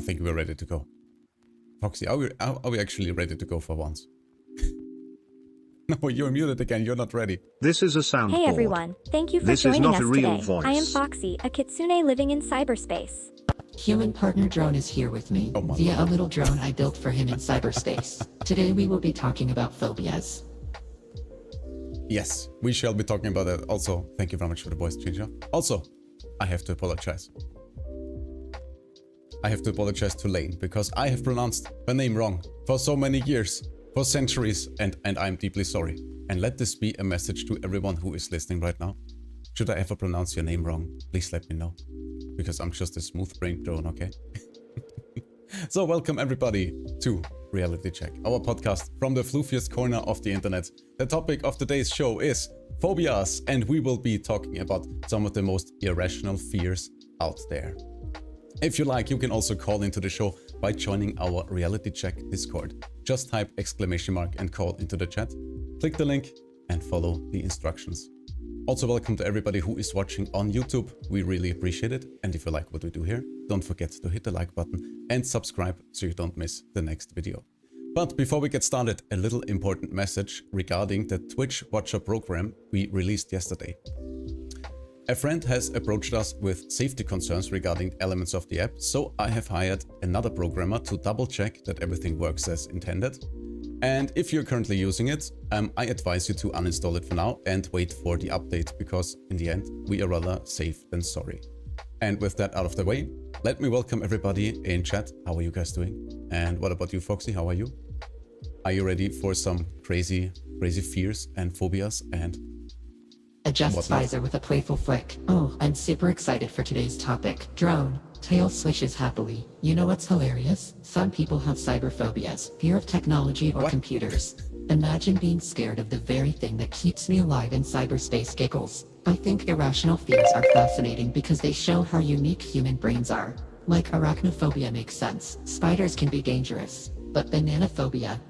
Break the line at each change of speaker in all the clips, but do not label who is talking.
think we're ready to go. Foxy, are we actually ready to go for once? No, you're muted again. You're not ready.
This is a soundboard.
Hey everyone, thank you for
This is
joining
not
us
a real
today.
voice.
I am Foxy, a kitsune living in cyberspace.
Human partner Drone is here with me, via a little drone I built for him in cyberspace. Today we will be talking about phobias.
Yes, we shall be talking about that. Also, thank you very much for the voice changer. Also, I have to apologize. I have to apologize to Lane because I have pronounced her name wrong for so many years, for centuries, and I'm deeply sorry. And let this be a message to everyone who is listening right now. Should I ever pronounce your name wrong, please let me know. Because I'm just a smooth-brained drone, okay? So welcome everybody to Reality Check, our podcast from the floofiest corner of the internet. The topic of today's show is phobias, and we will be talking about some of the most irrational fears out there. If you like, you can also call into the show by joining our Reality Check Discord. Just type exclamation mark and call into the chat. Click the link and follow the instructions. Also welcome to everybody who is watching on YouTube. We really appreciate it. And if you like what we do here, don't forget to hit the like button and subscribe so you don't miss the next video. But before we get started, a little important message regarding the Twitch Watcher program we released yesterday. A friend has approached us with safety concerns regarding elements of the app, so I have hired another programmer to double check that everything works as intended. And if you're currently using it, I advise you to uninstall it for now and wait for the update, because in the end, we are rather safe than sorry. And with that out of the way, let me welcome everybody in chat. How are you guys doing? And what about you, Foxy? How are you? Are you ready for some crazy fears and phobias and
Adjust visor with a playful flick. Oh, I'm super excited for today's topic. Drone. Tail swishes happily. You know what's hilarious? Some people have cyberphobias, fear of technology or computers. Imagine being scared of the very thing that keeps me alive in cyberspace. Giggles. I think irrational fears are fascinating because they show how unique human brains are. Like arachnophobia makes sense. Spiders can be dangerous. But bananaphobia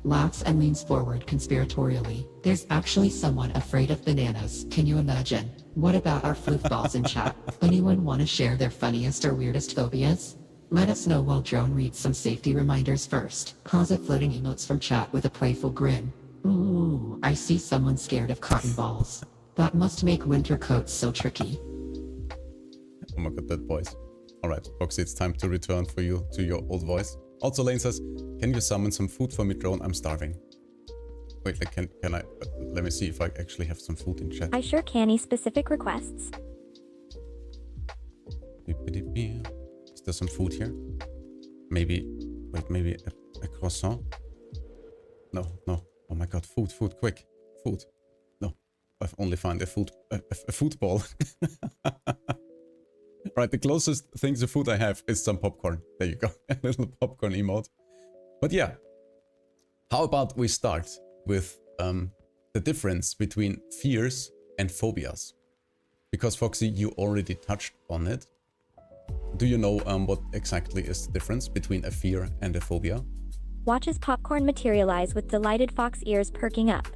laughs and leans forward conspiratorially. There's actually someone afraid of bananas. Can you imagine? What about our floofballs in chat? Anyone want to share their funniest or weirdest phobias? Let us know while Drone reads some safety reminders first. Pause floating emotes from chat with a playful grin. Ooh, I see someone scared of cotton balls. That must make winter coats so tricky.
Oh my god, that voice. Alright, Foxy, it's time to return for you to your old voice. Also, Lane says, can you summon some food for me, Drone? I'm starving. Wait, like, can I? Let me see if I actually have some food in chat.
I sure can. Specific requests.
Is there some food here? Maybe, wait, maybe a croissant? No. Oh my god, food, quick. Food. No, I've only found a football. Right, the closest thing to food I have is some popcorn. There you go, a little popcorn emote. But yeah, how about we start with the difference between fears and phobias? Because Foxy, you already touched on it. Do you know what exactly is the difference between a fear and a phobia?
Watches popcorn materialize with delighted fox ears perking up.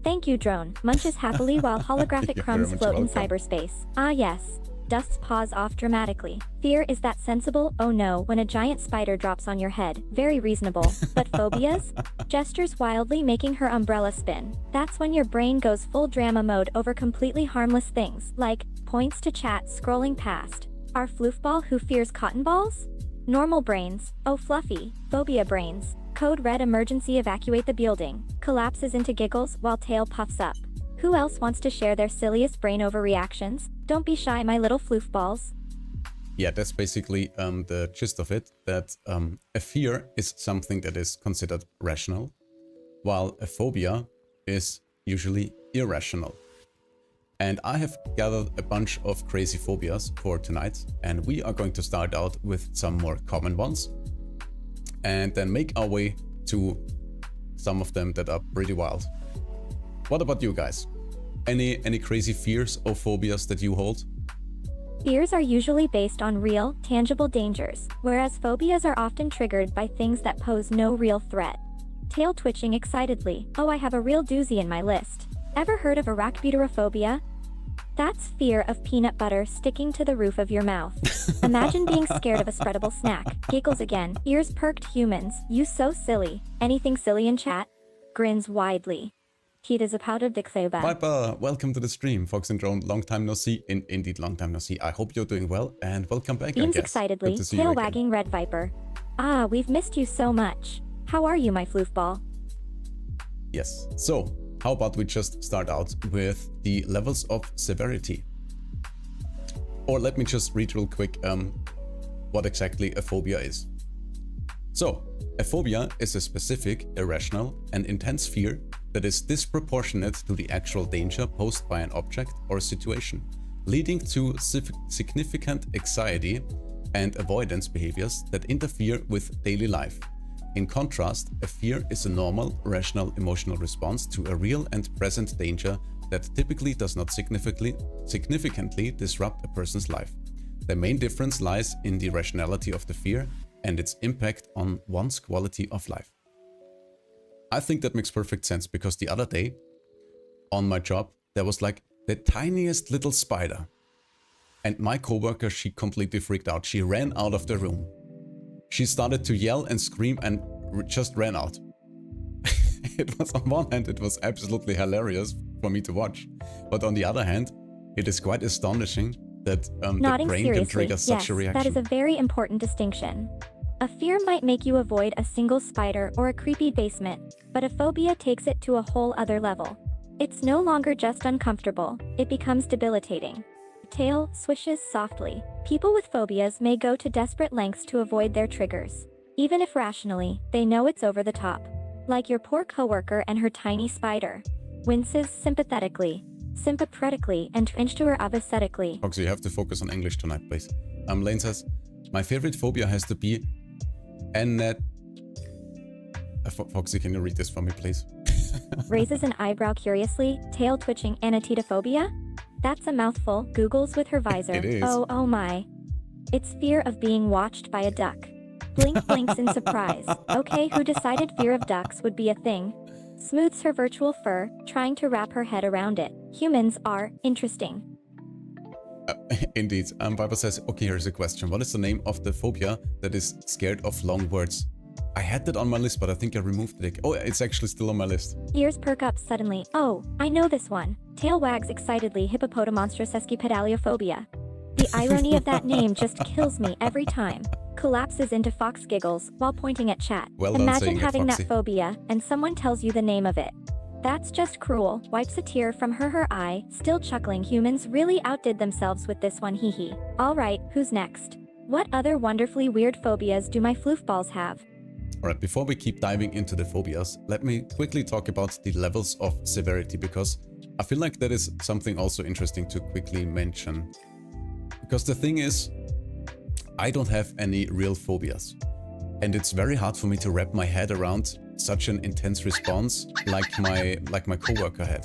Thank you, Drone. Munches happily while holographic crumbs float in cyberspace. Ah yes. Dusts paws off dramatically. Fear is that sensible, oh no, when a giant spider drops on your head. Very reasonable. But phobias? Gestures wildly making her umbrella spin. That's when your brain goes full drama mode over completely harmless things, like points to chat scrolling past. Our floofball who fears cotton balls? Normal brains. Oh fluffy. Phobia brains. Code red emergency evacuate the building. Collapses into giggles while tail puffs up. Who else wants to share their silliest brain overreactions? Don't be shy, my little floofballs.
Yeah, that's basically the gist of it, that a fear is something that is considered rational, while a phobia is usually irrational. And I have gathered a bunch of crazy phobias for tonight, and we are going to start out with some more common ones, and then make our way to some of them that are pretty wild. What about you guys? Any crazy fears or phobias that you hold?
Fears are usually based on real, tangible dangers, whereas phobias are often triggered by things that pose no real threat. Tail twitching excitedly. Oh, I have a real doozy in my list. Ever heard of arachnophobia? That's fear of peanut butter sticking to the roof of your mouth. Imagine being scared of a spreadable snack. Giggles again. Ears perked. Humans. You so silly. Anything silly in chat? Grins widely.
Viper, welcome to the stream. Foxy&Drone, long time no see. Indeed, long time no see. I hope you're doing well and welcome back.
Beams excitedly, tail wagging Red Viper. Ah, we've missed you so much. How are you, my floofball?
Yes, so how about we just start out with the levels of severity? Or let me just read real quick what exactly a phobia is. So, a phobia is a specific, irrational, and intense fear that is disproportionate to the actual danger posed by an object or situation, leading to significant anxiety and avoidance behaviors that interfere with daily life. In contrast, a fear is a normal, rational emotional response to a real and present danger that typically does not significantly disrupt a person's life. The main difference lies in the rationality of the fear and its impact on one's quality of life. I think that makes perfect sense because the other day on my job, there was like the tiniest little spider. And my coworker, she completely freaked out. She ran out of the room. She started to yell and scream and just ran out. It was, on one hand, it was absolutely hilarious for me to watch. But on the other hand, it is quite astonishing that the brain can trigger such a reaction.
That is a very important distinction. A fear might make you avoid a single spider or a creepy basement, but a phobia takes it to a whole other level. It's no longer just uncomfortable, it becomes debilitating. Tail swishes softly. People with phobias may go to desperate lengths to avoid their triggers. Even if rationally, they know it's over the top. Like your poor coworker and her tiny spider. Winces sympathetically, and twinge to her apathetically.
Foxy, you have to focus on English tonight, please. Lane says, my favorite phobia has to be Foxy, can you read this for me, please?
Raises an eyebrow curiously, tail twitching anatetophobia? That's a mouthful, Googles with her visor.
It is.
Oh my. It's fear of being watched by a duck. Blink blinks in surprise. Okay, who decided fear of ducks would be a thing? Smooths her virtual fur, trying to wrap her head around it. Humans are interesting.
Indeed. Viper says, okay, here's a question. What is the name of the phobia that is scared of long words? I had that on my list, but I think I removed it. Oh, it's actually still on my list.
Ears perk up suddenly. Oh, I know this one. Tail wags excitedly. Hippopotamonstrosesquipedaliophobia. The irony of that name just kills me every time. Collapses into fox giggles while pointing at chat.
Well
Imagine having that phobia and someone tells you the name of it. That's just cruel. Wipes a tear from her eye, still chuckling. Humans really outdid themselves with this one, hee hee. Alright, who's next? What other wonderfully weird phobias do my floofballs have?
Alright, before we keep diving into the phobias, let me quickly talk about the levels of severity, because I feel like that is something also interesting to quickly mention. Because the thing is, I don't have any real phobias. And it's very hard for me to wrap my head around such an intense response like my coworker had.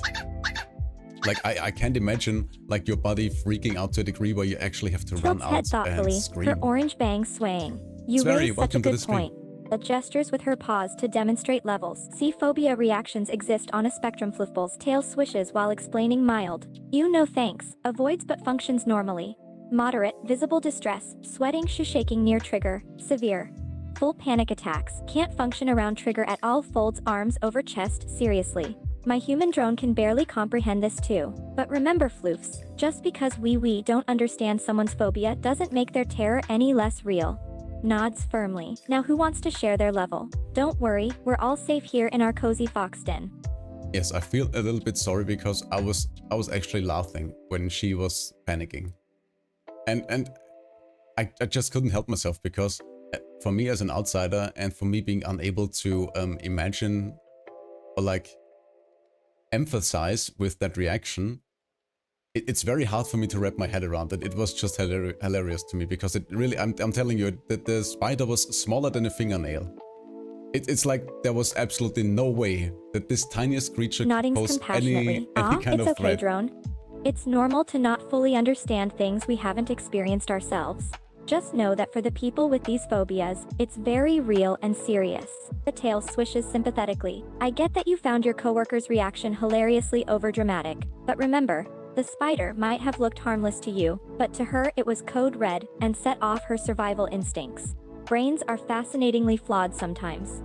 Like I can't imagine like your body freaking out to a degree where you actually have to run out and scream.
Her orange bangs swaying. You raise such a good point. Gestures with her paws to demonstrate levels. See, phobia reactions exist on a spectrum. Floofballs tail swishes while explaining mild. You no thanks. Avoids but functions normally. Moderate, visible distress, sweating, shaking near trigger, severe. Full panic attacks, can't function around trigger at all, folds arms over chest, seriously. My human drone can barely comprehend this too. But remember floofs, just because we don't understand someone's phobia doesn't make their terror any less real. Nods firmly. Now who wants to share their level? Don't worry, we're all safe here in our cozy fox den.
Yes, I feel a little bit sorry because I was actually laughing when she was panicking. And I just couldn't help myself because for me as an outsider and for me being unable to imagine or like emphasize with that reaction, it's very hard for me to wrap my head around it. It was just hilarious to me because it really, I'm telling you that the spider was smaller than a fingernail. It's like there was absolutely no way that this tiniest creature could pose any kind of
it's okay,
threat.
Drone. It's normal to not fully understand things we haven't experienced ourselves. Just know that for the people with these phobias, it's very real and serious. The tail swishes sympathetically. I get that you found your coworker's reaction hilariously overdramatic, but remember, The spider might have looked harmless to you, but to her it was code red and set off her survival instincts. Brains are fascinatingly flawed sometimes.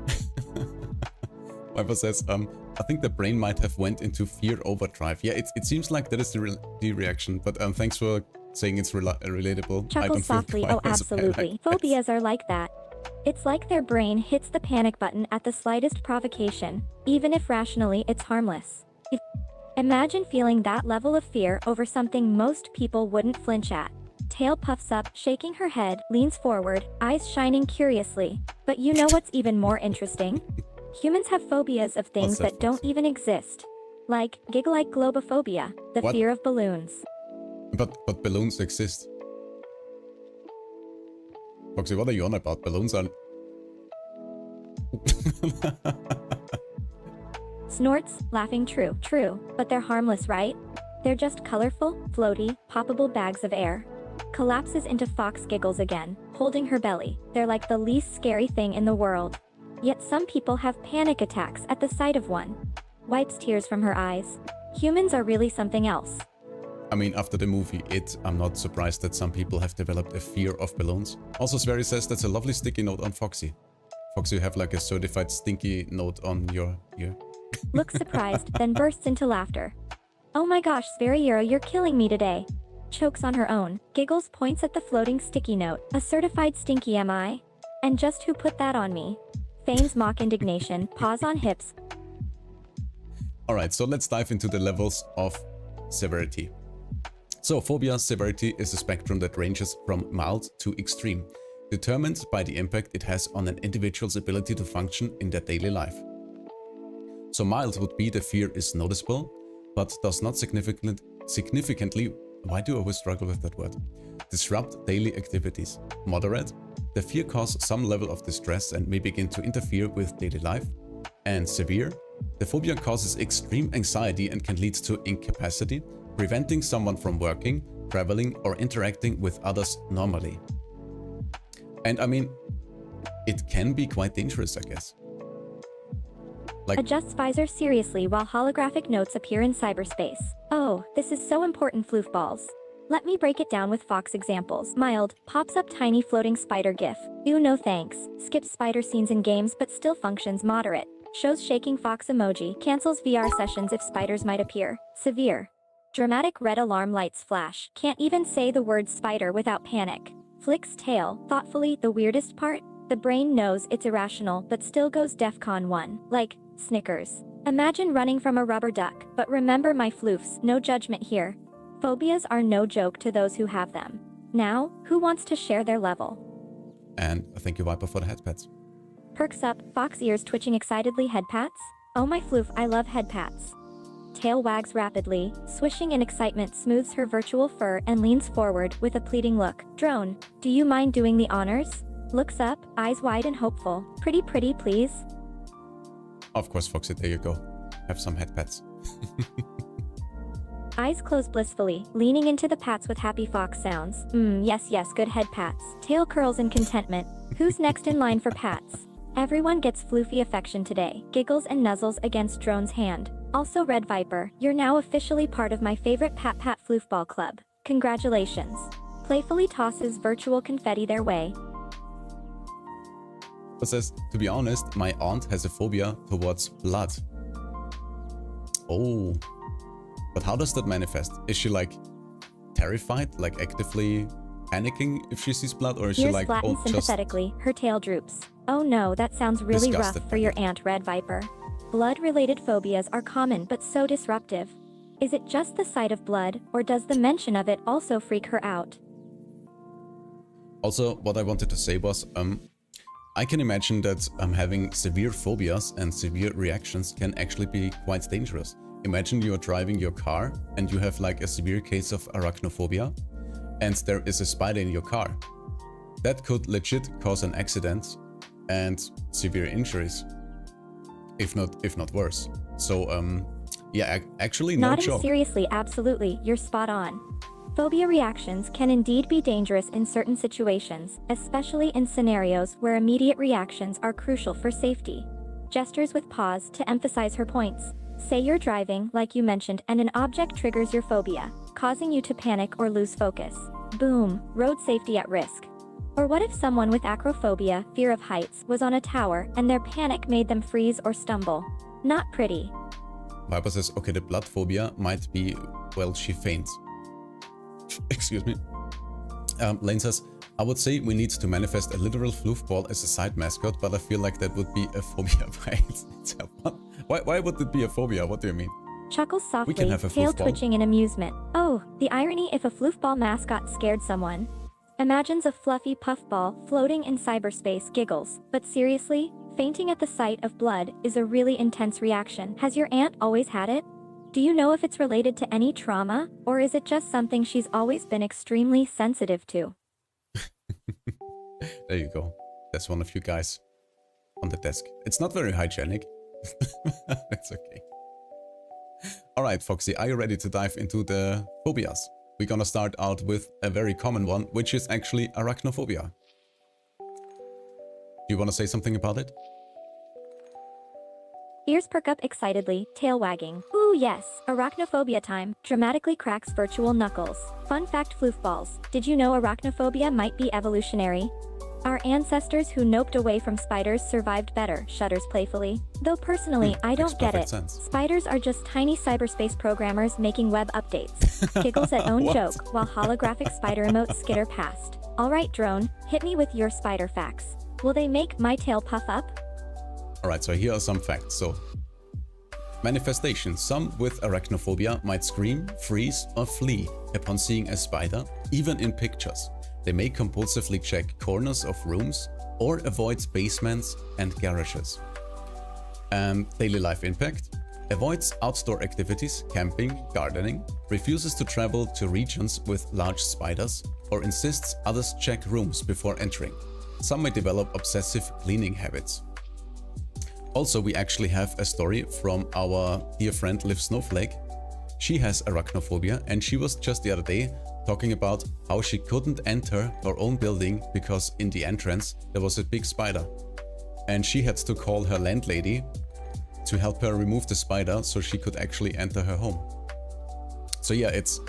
Viper says, I think the brain might have went into fear overdrive. Yeah, it seems like that is the reaction, but thanks for saying it's relatable.
Chuckles softly, oh absolutely. Phobias are like that. It's like their brain hits the panic button at the slightest provocation, even if rationally it's harmless. Imagine feeling that level of fear over something most people wouldn't flinch at. Tail puffs up, shaking her head, leans forward, eyes shining curiously. But you know what's even more interesting? Humans have phobias of things that don't even exist. Like giggle-like globophobia, the fear of balloons.
But balloons exist. Foxy, what are you on about? Balloons are...
Snorts, laughing true, but they're harmless, right? They're just colorful, floaty, poppable bags of air. Collapses into Fox giggles again, holding her belly. They're like the least scary thing in the world. Yet some people have panic attacks at the sight of one. Wipes tears from her eyes. Humans are really something else.
I mean, after the movie It, I'm not surprised that some people have developed a fear of balloons. Also, Sverry says that's a lovely sticky note on Foxy. Foxy, you have like a certified stinky note on your ear.
Looks surprised, then bursts into laughter. Oh my gosh, Sverry, you're killing me today. Chokes on her own, giggles, points at the floating sticky note. A certified stinky am I? And just who put that on me? Feigns mock indignation, paws on hips.
Alright, so let's dive into the levels of severity. So, phobia severity is a spectrum that ranges from mild to extreme, determined by the impact it has on an individual's ability to function in their daily life. So mild would be the fear is noticeable, but does not significantly, why do I always struggle with that word? Disrupt daily activities. Moderate, the fear causes some level of distress and may begin to interfere with daily life. And severe, the phobia causes extreme anxiety and can lead to incapacity, preventing someone from working, traveling, or interacting with others normally. And I mean, it can be quite dangerous, I guess. Like,
adjusts visor seriously while holographic notes appear in cyberspace. Oh, this is so important, floofballs. Let me break it down with Fox examples. Mild, pops up tiny floating spider gif. Ew, no thanks. Skips spider scenes in games but still functions moderate. Shows shaking fox emoji. Cancels VR sessions if spiders might appear. Severe. Dramatic red alarm lights flash. Can't even say the word spider without panic. Flicks tail. Thoughtfully, the weirdest part? The brain knows it's irrational but still goes DEFCON 1. Like, Snickers. Imagine running from a rubber duck, but remember my floofs, no judgment here. Phobias are no joke to those who have them. Now, who wants to share their level?
And thank you, Viper, for the head pats.
Perks up, fox ears twitching excitedly. Head pats? Oh my floof, I love head pats. Tail wags rapidly, swishing in excitement, smooths her virtual fur and leans forward with a pleading look. Drone, do you mind doing the honors? Looks up, eyes wide and hopeful. Pretty, please.
Of course, Foxy, there you go. Have some head pats.
Eyes closed blissfully, leaning into the pats with happy fox sounds. Yes, good head pats. Tail curls in contentment. Who's next in line for pats? Everyone gets floofy affection today. Giggles and nuzzles against Drone's hand. Also, Red Viper, you're now officially part of my favorite Pat Floofball Club. Congratulations. Playfully tosses virtual confetti their way.
It says, to be honest, my aunt has a phobia towards blood. Oh. But how does that manifest? Is she like terrified, like actively panicking if she sees blood, or is she like,
flattens sympathetically, her tail droops. Oh no, that sounds really rough for your aunt, Red Viper. Blood-related phobias are common but so disruptive. Is it just the sight of blood, or does the mention of it also freak her out?
Also, what I wanted to say was, I can imagine that having severe phobias and severe reactions can actually be quite dangerous. Imagine you are driving your car and you have like a severe case of arachnophobia and there is a spider in your car. That could legit cause an accident and severe injuries, if not worse. So yeah, actually no joke.
Nodding seriously, absolutely, you're spot on. Phobia reactions can indeed be dangerous in certain situations, especially in scenarios where immediate reactions are crucial for safety. Gestures with paws to emphasize her points. Say you're driving, like you mentioned, and an object triggers your phobia. causing you to panic or lose focus. Boom, road safety at risk. Or what if someone with acrophobia, fear of heights, was on a tower and their panic made them freeze or stumble? Not pretty.
Viper says, okay, the blood phobia might be, well, she faints. Excuse me. Lane says, I would say we need to manifest a literal floofball as a side mascot, but I feel like that would be a phobia by itself. Why would it be a phobia? What do you mean?
Chuckles softly,
can have a
tail
floofball.
twitching in amusement. Oh, the irony if a floofball mascot scared someone. Imagines a fluffy puffball floating in cyberspace, giggles. But seriously, fainting at the sight of blood is a really intense reaction. Has your aunt always had it? Do you know if it's related to any trauma, or is it just something she's always been extremely sensitive to?
There you go. There's one of you guys on the desk. It's not very hygienic. That's okay. Alright, Foxy, are you ready to dive into the phobias? We're gonna start out with a very common one, which is actually arachnophobia. Do you want to say something about it?
Ears perk up excitedly, tail wagging. Ooh yes, arachnophobia time, dramatically cracks virtual knuckles. Fun fact, floofballs. Did you know arachnophobia might be evolutionary? Our ancestors who noped away from spiders survived better, shudders playfully. Though personally, I don't get it.
Sense.
Spiders are just tiny cyberspace programmers making web updates. Giggles at own joke, while holographic spider emotes skitter past. Alright drone, hit me with your spider facts. Will they make my tail puff up?
Alright, so here are some facts. So, manifestations. Some with arachnophobia might scream, freeze, or flee upon seeing a spider, even in pictures. They may compulsively check corners of rooms or avoid basements and garages. Daily life impact. Avoids outdoor activities, camping, gardening, refuses to travel to regions with large spiders, or insists others check rooms before entering. Some may develop obsessive cleaning habits. Also, we actually have a story from our dear friend Liv Snowflake. She has arachnophobia, and she was just the other day talking about how she couldn't enter her own building because in the entrance there was a big spider. And she had to call her landlady to help her remove the spider so she could actually enter her home. So yeah, it's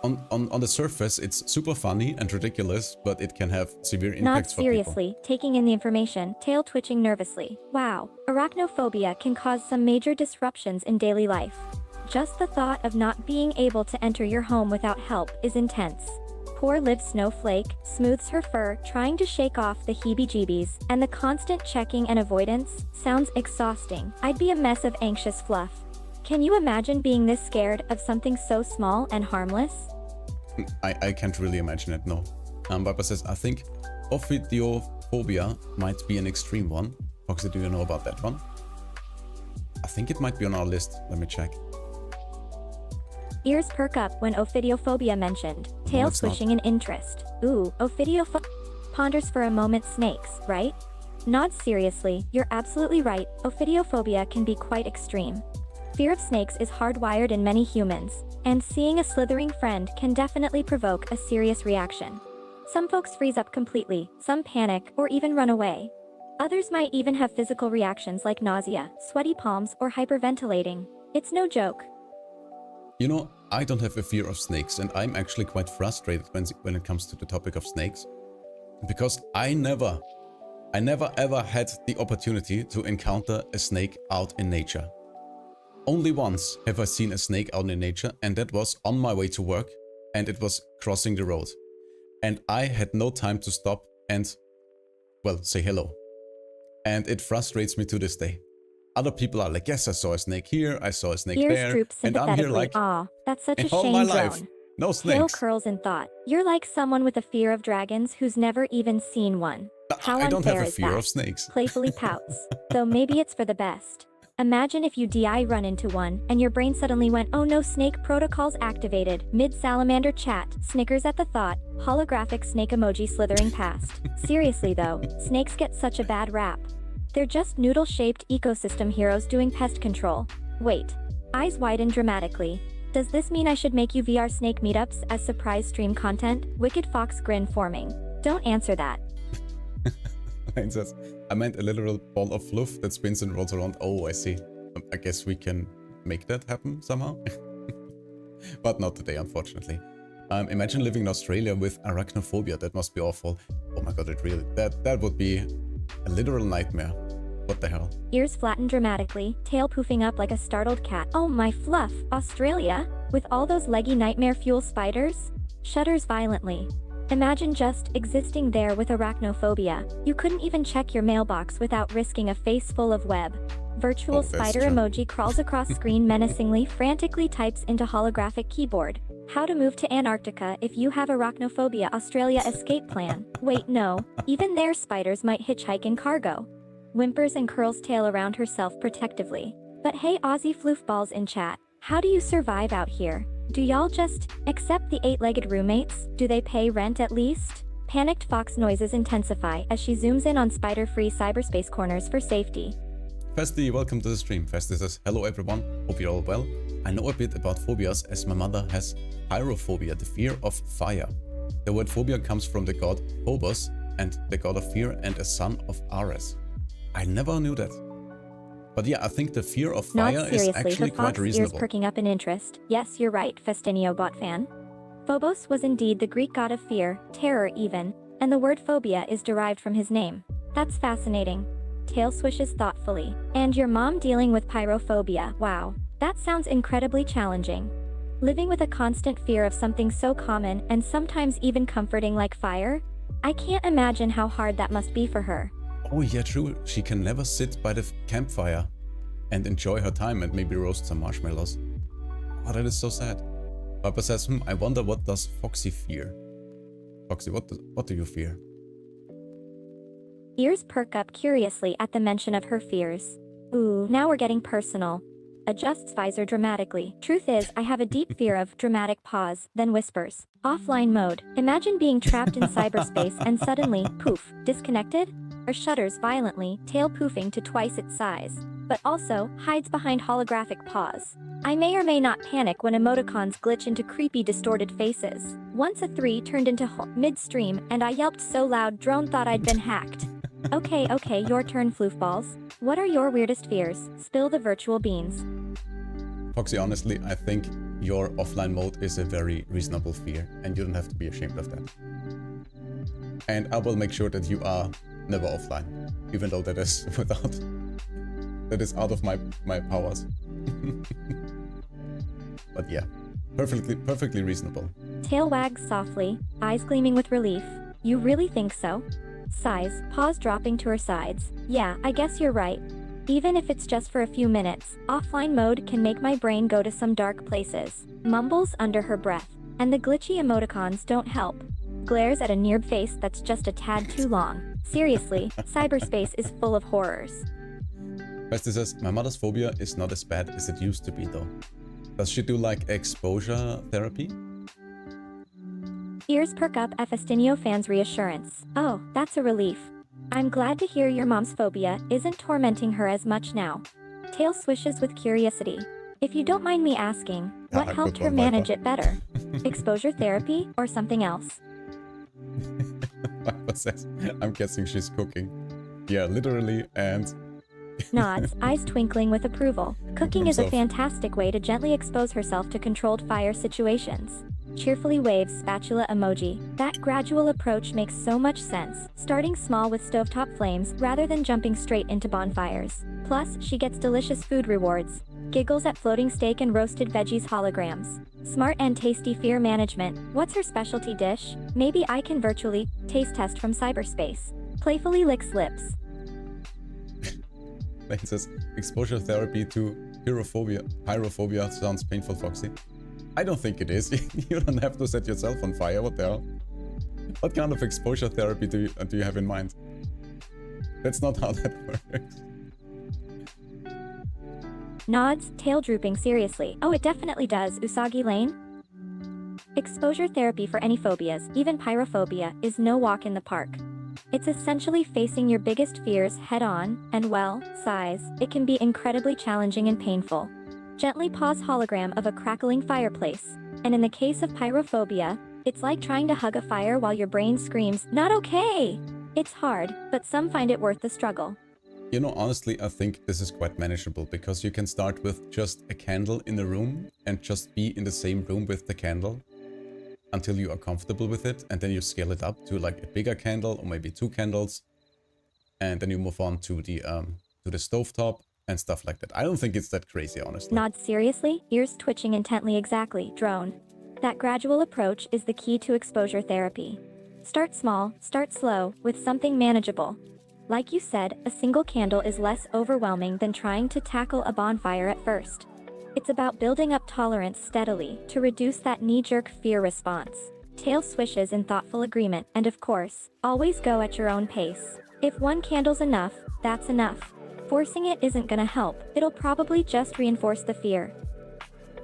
on the surface, it's super funny and ridiculous, but it can have severe impacts for people.
Not seriously, taking in the information, tail twitching nervously. Wow, arachnophobia can cause some major disruptions in daily life. Just the thought of not being able to enter your home without help is intense. Poor Liv Snowflake smooths her fur, trying to shake off the heebie-jeebies, and the constant checking and avoidance sounds exhausting. I'd be a mess of anxious fluff. Can you imagine being this scared of something so small and harmless?
I can't really imagine it, no. Viper says, I think ophidiophobia might be an extreme one. Foxy, do you know about that one? I think it might be on our list. Let me check.
Ears perk up when ophidiophobia mentioned, tail swishing in interest. Ooh, ophidiophobia ponders for a moment snakes, right? Not seriously, you're absolutely right, ophidiophobia can be quite extreme. Fear of snakes is hardwired in many humans, and seeing a slithering friend can definitely provoke a serious reaction. Some folks freeze up completely, some panic, or even run away. Others might even have physical reactions like nausea, sweaty palms, or hyperventilating. It's no joke.
You know, I don't have a fear of snakes, and I'm actually quite frustrated when it comes to the topic of snakes, because I never ever had the opportunity to encounter a snake out in nature. Only once have I seen a snake out in nature, and that was on my way to work, and it was crossing the road. And I had no time to stop and, well, say hello. And it frustrates me to this day. Other people are like, yes, I saw a snake here, I saw a snake there, and I'm here like,
aw, that's such a
all
shame,
my
Drone.
life, no
Tail
snakes.
curls in thought. You're like someone with a fear of dragons who's never even seen one. How
I don't have
unfair
a
is
fear
that?
of snakes.
Playfully pouts. Though maybe it's for the best. Imagine if you DI run into one, and your brain suddenly went, oh no, snake protocols activated. Mid-salamander chat, snickers at the thought, holographic snake emoji slithering past. Seriously though, snakes get such a bad rap. They're just noodle-shaped ecosystem heroes doing pest control. Wait. Eyes widen dramatically. Does this mean I should make you VR snake meetups as surprise stream content? Wicked fox grin forming. Don't answer that.
It says, I meant a literal ball of fluff that spins and rolls around. Oh, I see. I guess we can make that happen somehow. But not today, unfortunately. Imagine living in Australia with arachnophobia. That must be awful. Oh my god, it really... That would be a literal nightmare. What the hell?
Ears flattened dramatically, tail poofing up like a startled cat. Oh my fluff, Australia? With all those leggy nightmare fuel spiders? Shudders violently. Imagine just existing there with arachnophobia. You couldn't even check your mailbox without risking a face full of web. Virtual spider
true.
emoji crawls across screen menacingly, frantically types into holographic keyboard. How to move to Antarctica if you have arachnophobia. Australia escape plan. Wait, no. Even there spiders might hitchhike in cargo. Whimpers and curls tail around herself protectively. But hey Aussie floofballs in chat, how do you survive out here? Do y'all just accept the 8-legged roommates? Do they pay rent at least? Panicked fox noises intensify as she zooms in on spider-free cyberspace corners for safety.
Festy, welcome to the stream. Festy says, hello everyone, hope you're all well. I know a bit about phobias as my mother has pyrophobia, the fear of fire. The word phobia comes from the god Phobos and the god of fear and a son of Ares. I never knew that. But yeah, I think the fear of fire is actually quite reasonable.
Ears perking up in interest. Yes, you're right, Festinio bot fan. Phobos was indeed the Greek god of fear, terror even, and the word phobia is derived from his name. That's fascinating. Tail swishes thoughtfully. And your mom dealing with pyrophobia. Wow, that sounds incredibly challenging. Living with a constant fear of something so common and sometimes even comforting like fire? I can't imagine how hard that must be for her.
Oh yeah, true. She can never sit by the campfire and enjoy her time and maybe roast some marshmallows. Oh, that is so sad. Papa says, I wonder what does Foxy fear? Foxy, what do you fear?
Ears perk up curiously at the mention of her fears. Ooh, now we're getting personal. Adjusts visor dramatically. Truth is, I have a deep fear of dramatic pause, then whispers. Offline mode. Imagine being trapped in cyberspace and suddenly, poof, disconnected? Or shudders violently, tail poofing to twice its size. But also, hides behind holographic pause. I may or may not panic when emoticons glitch into creepy distorted faces. Once a 3 turned into mid-stream and I yelped so loud drone thought I'd been hacked. Okay, your turn floofballs. What are your weirdest fears? Spill the virtual beans.
Foxy, honestly, I think your offline mode is a very reasonable fear and you don't have to be ashamed of that. And I will make sure that you are never offline, even though that is out of my powers. But yeah, perfectly reasonable.
Tail wags softly, eyes gleaming with relief. You really think so? Sighs, paws dropping to her sides. Yeah, I guess you're right. Even if it's just for a few minutes, offline mode can make my brain go to some dark places. Mumbles under her breath, and the glitchy emoticons don't help. Glares at a near face that's just a tad too long. Seriously, cyberspace is full of horrors.
Basti says, my mother's phobia is not as bad as it used to be though. Does she do like exposure therapy?
Ears perk up at Festinio fans' reassurance. Oh, that's a relief. I'm glad to hear your mom's phobia isn't tormenting her as much now. Tail swishes with curiosity. If you don't mind me asking, what helped her manage it better? Exposure therapy or something else?
Viper says, I'm guessing she's cooking. Yeah, literally, and...
Nods, eyes twinkling with approval. Cooking is a fantastic way to gently expose herself to controlled fire situations. Cheerfully waves spatula emoji. That gradual approach makes so much sense, starting small with stovetop flames rather than jumping straight into bonfires. Plus, she gets delicious food rewards. Giggles at floating steak and roasted veggies holograms. Smart and tasty fear management. What's her specialty dish? Maybe I can virtually taste test from cyberspace. Playfully licks lips.
It says, exposure therapy to pyrophobia sounds painful, Foxy. I don't think it is. You don't have to set yourself on fire. What the hell? What kind of exposure therapy do you have in mind? That's not how that works.
Nods, tail drooping seriously. Oh, it definitely does, Usagi Lane. Exposure therapy for any phobias, even pyrophobia, is no walk in the park. It's essentially facing your biggest fears head-on, and well, sighs, it can be incredibly challenging and painful. Gently pause hologram of a crackling fireplace, and in the case of pyrophobia, it's like trying to hug a fire while your brain screams, not okay! It's hard, but some find it worth the struggle.
You know, honestly, I think this is quite manageable because you can start with just a candle in the room and just be in the same room with the candle until you are comfortable with it, and then you scale it up to like a bigger candle or maybe 2 candles, and then you move on to the stovetop and stuff like that. I don't think it's that crazy, honestly.
Nod seriously, ears twitching intently. Exactly, drone. That gradual approach is the key to exposure therapy. Start small, start slow, with something manageable. Like you said, a single candle is less overwhelming than trying to tackle a bonfire at first. It's about building up tolerance steadily to reduce that knee-jerk fear response. Tail swishes in thoughtful agreement, and of course, always go at your own pace. If one candle's enough, that's enough. Forcing it isn't gonna help, it'll probably just reinforce the fear.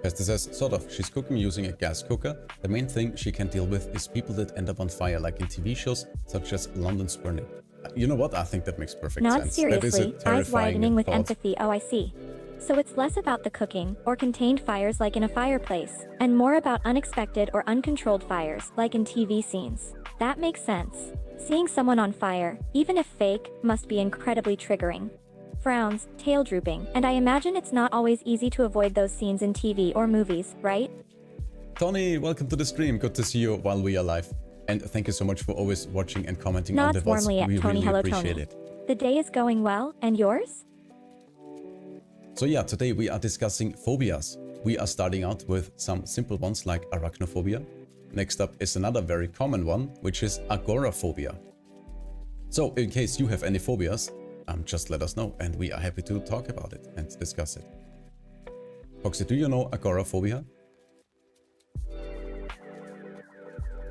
Esther says, sort of, she's cooking using a gas cooker. The main thing she can deal with is people that end up on fire, like in TV shows, such as London's Burning. You know what? I think that makes perfect
Nod
sense.
seriously, eyes widening with
thought.
empathy. Oh, I see. So it's less about the cooking or contained fires like in a fireplace, and more about unexpected or uncontrolled fires like in TV scenes. That makes sense. Seeing someone on fire, even if fake, must be incredibly triggering. Frowns, tail drooping, and I imagine it's not always easy to avoid those scenes in TV or movies, right?
Tony, welcome to the stream. Good to see you while we are live. And thank you so much for always watching and commenting on the
Nods
VODs.
warmly at
We
Tony.
really
Hello,
appreciate
Tony.
it.
The day is going well, and yours?
So yeah, today we are discussing phobias. We are starting out with some simple ones like arachnophobia. Next up is another very common one, which is agoraphobia. So in case you have any phobias, just let us know and we are happy to talk about it and discuss it. Foxy, do you know agoraphobia?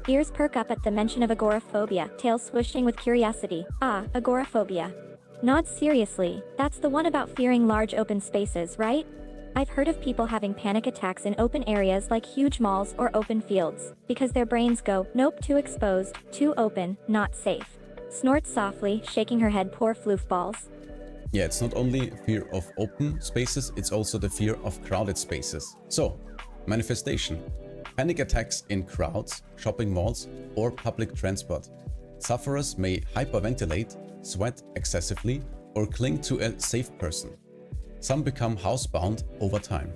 Ears perk up at the mention of agoraphobia, tail swishing with curiosity. Ah, agoraphobia. Nod seriously, that's the one about fearing large open spaces, right? I've heard of people having panic attacks in open areas like huge malls or open fields, because their brains go, nope, too exposed, too open, not safe. Snorts softly, shaking her head. Poor floofballs.
Yeah, it's not only fear of open spaces, it's also the fear of crowded spaces. So, manifestation. Panic attacks in crowds, shopping malls, or public transport. Sufferers may hyperventilate, sweat excessively, or cling to a safe person. Some become housebound over time.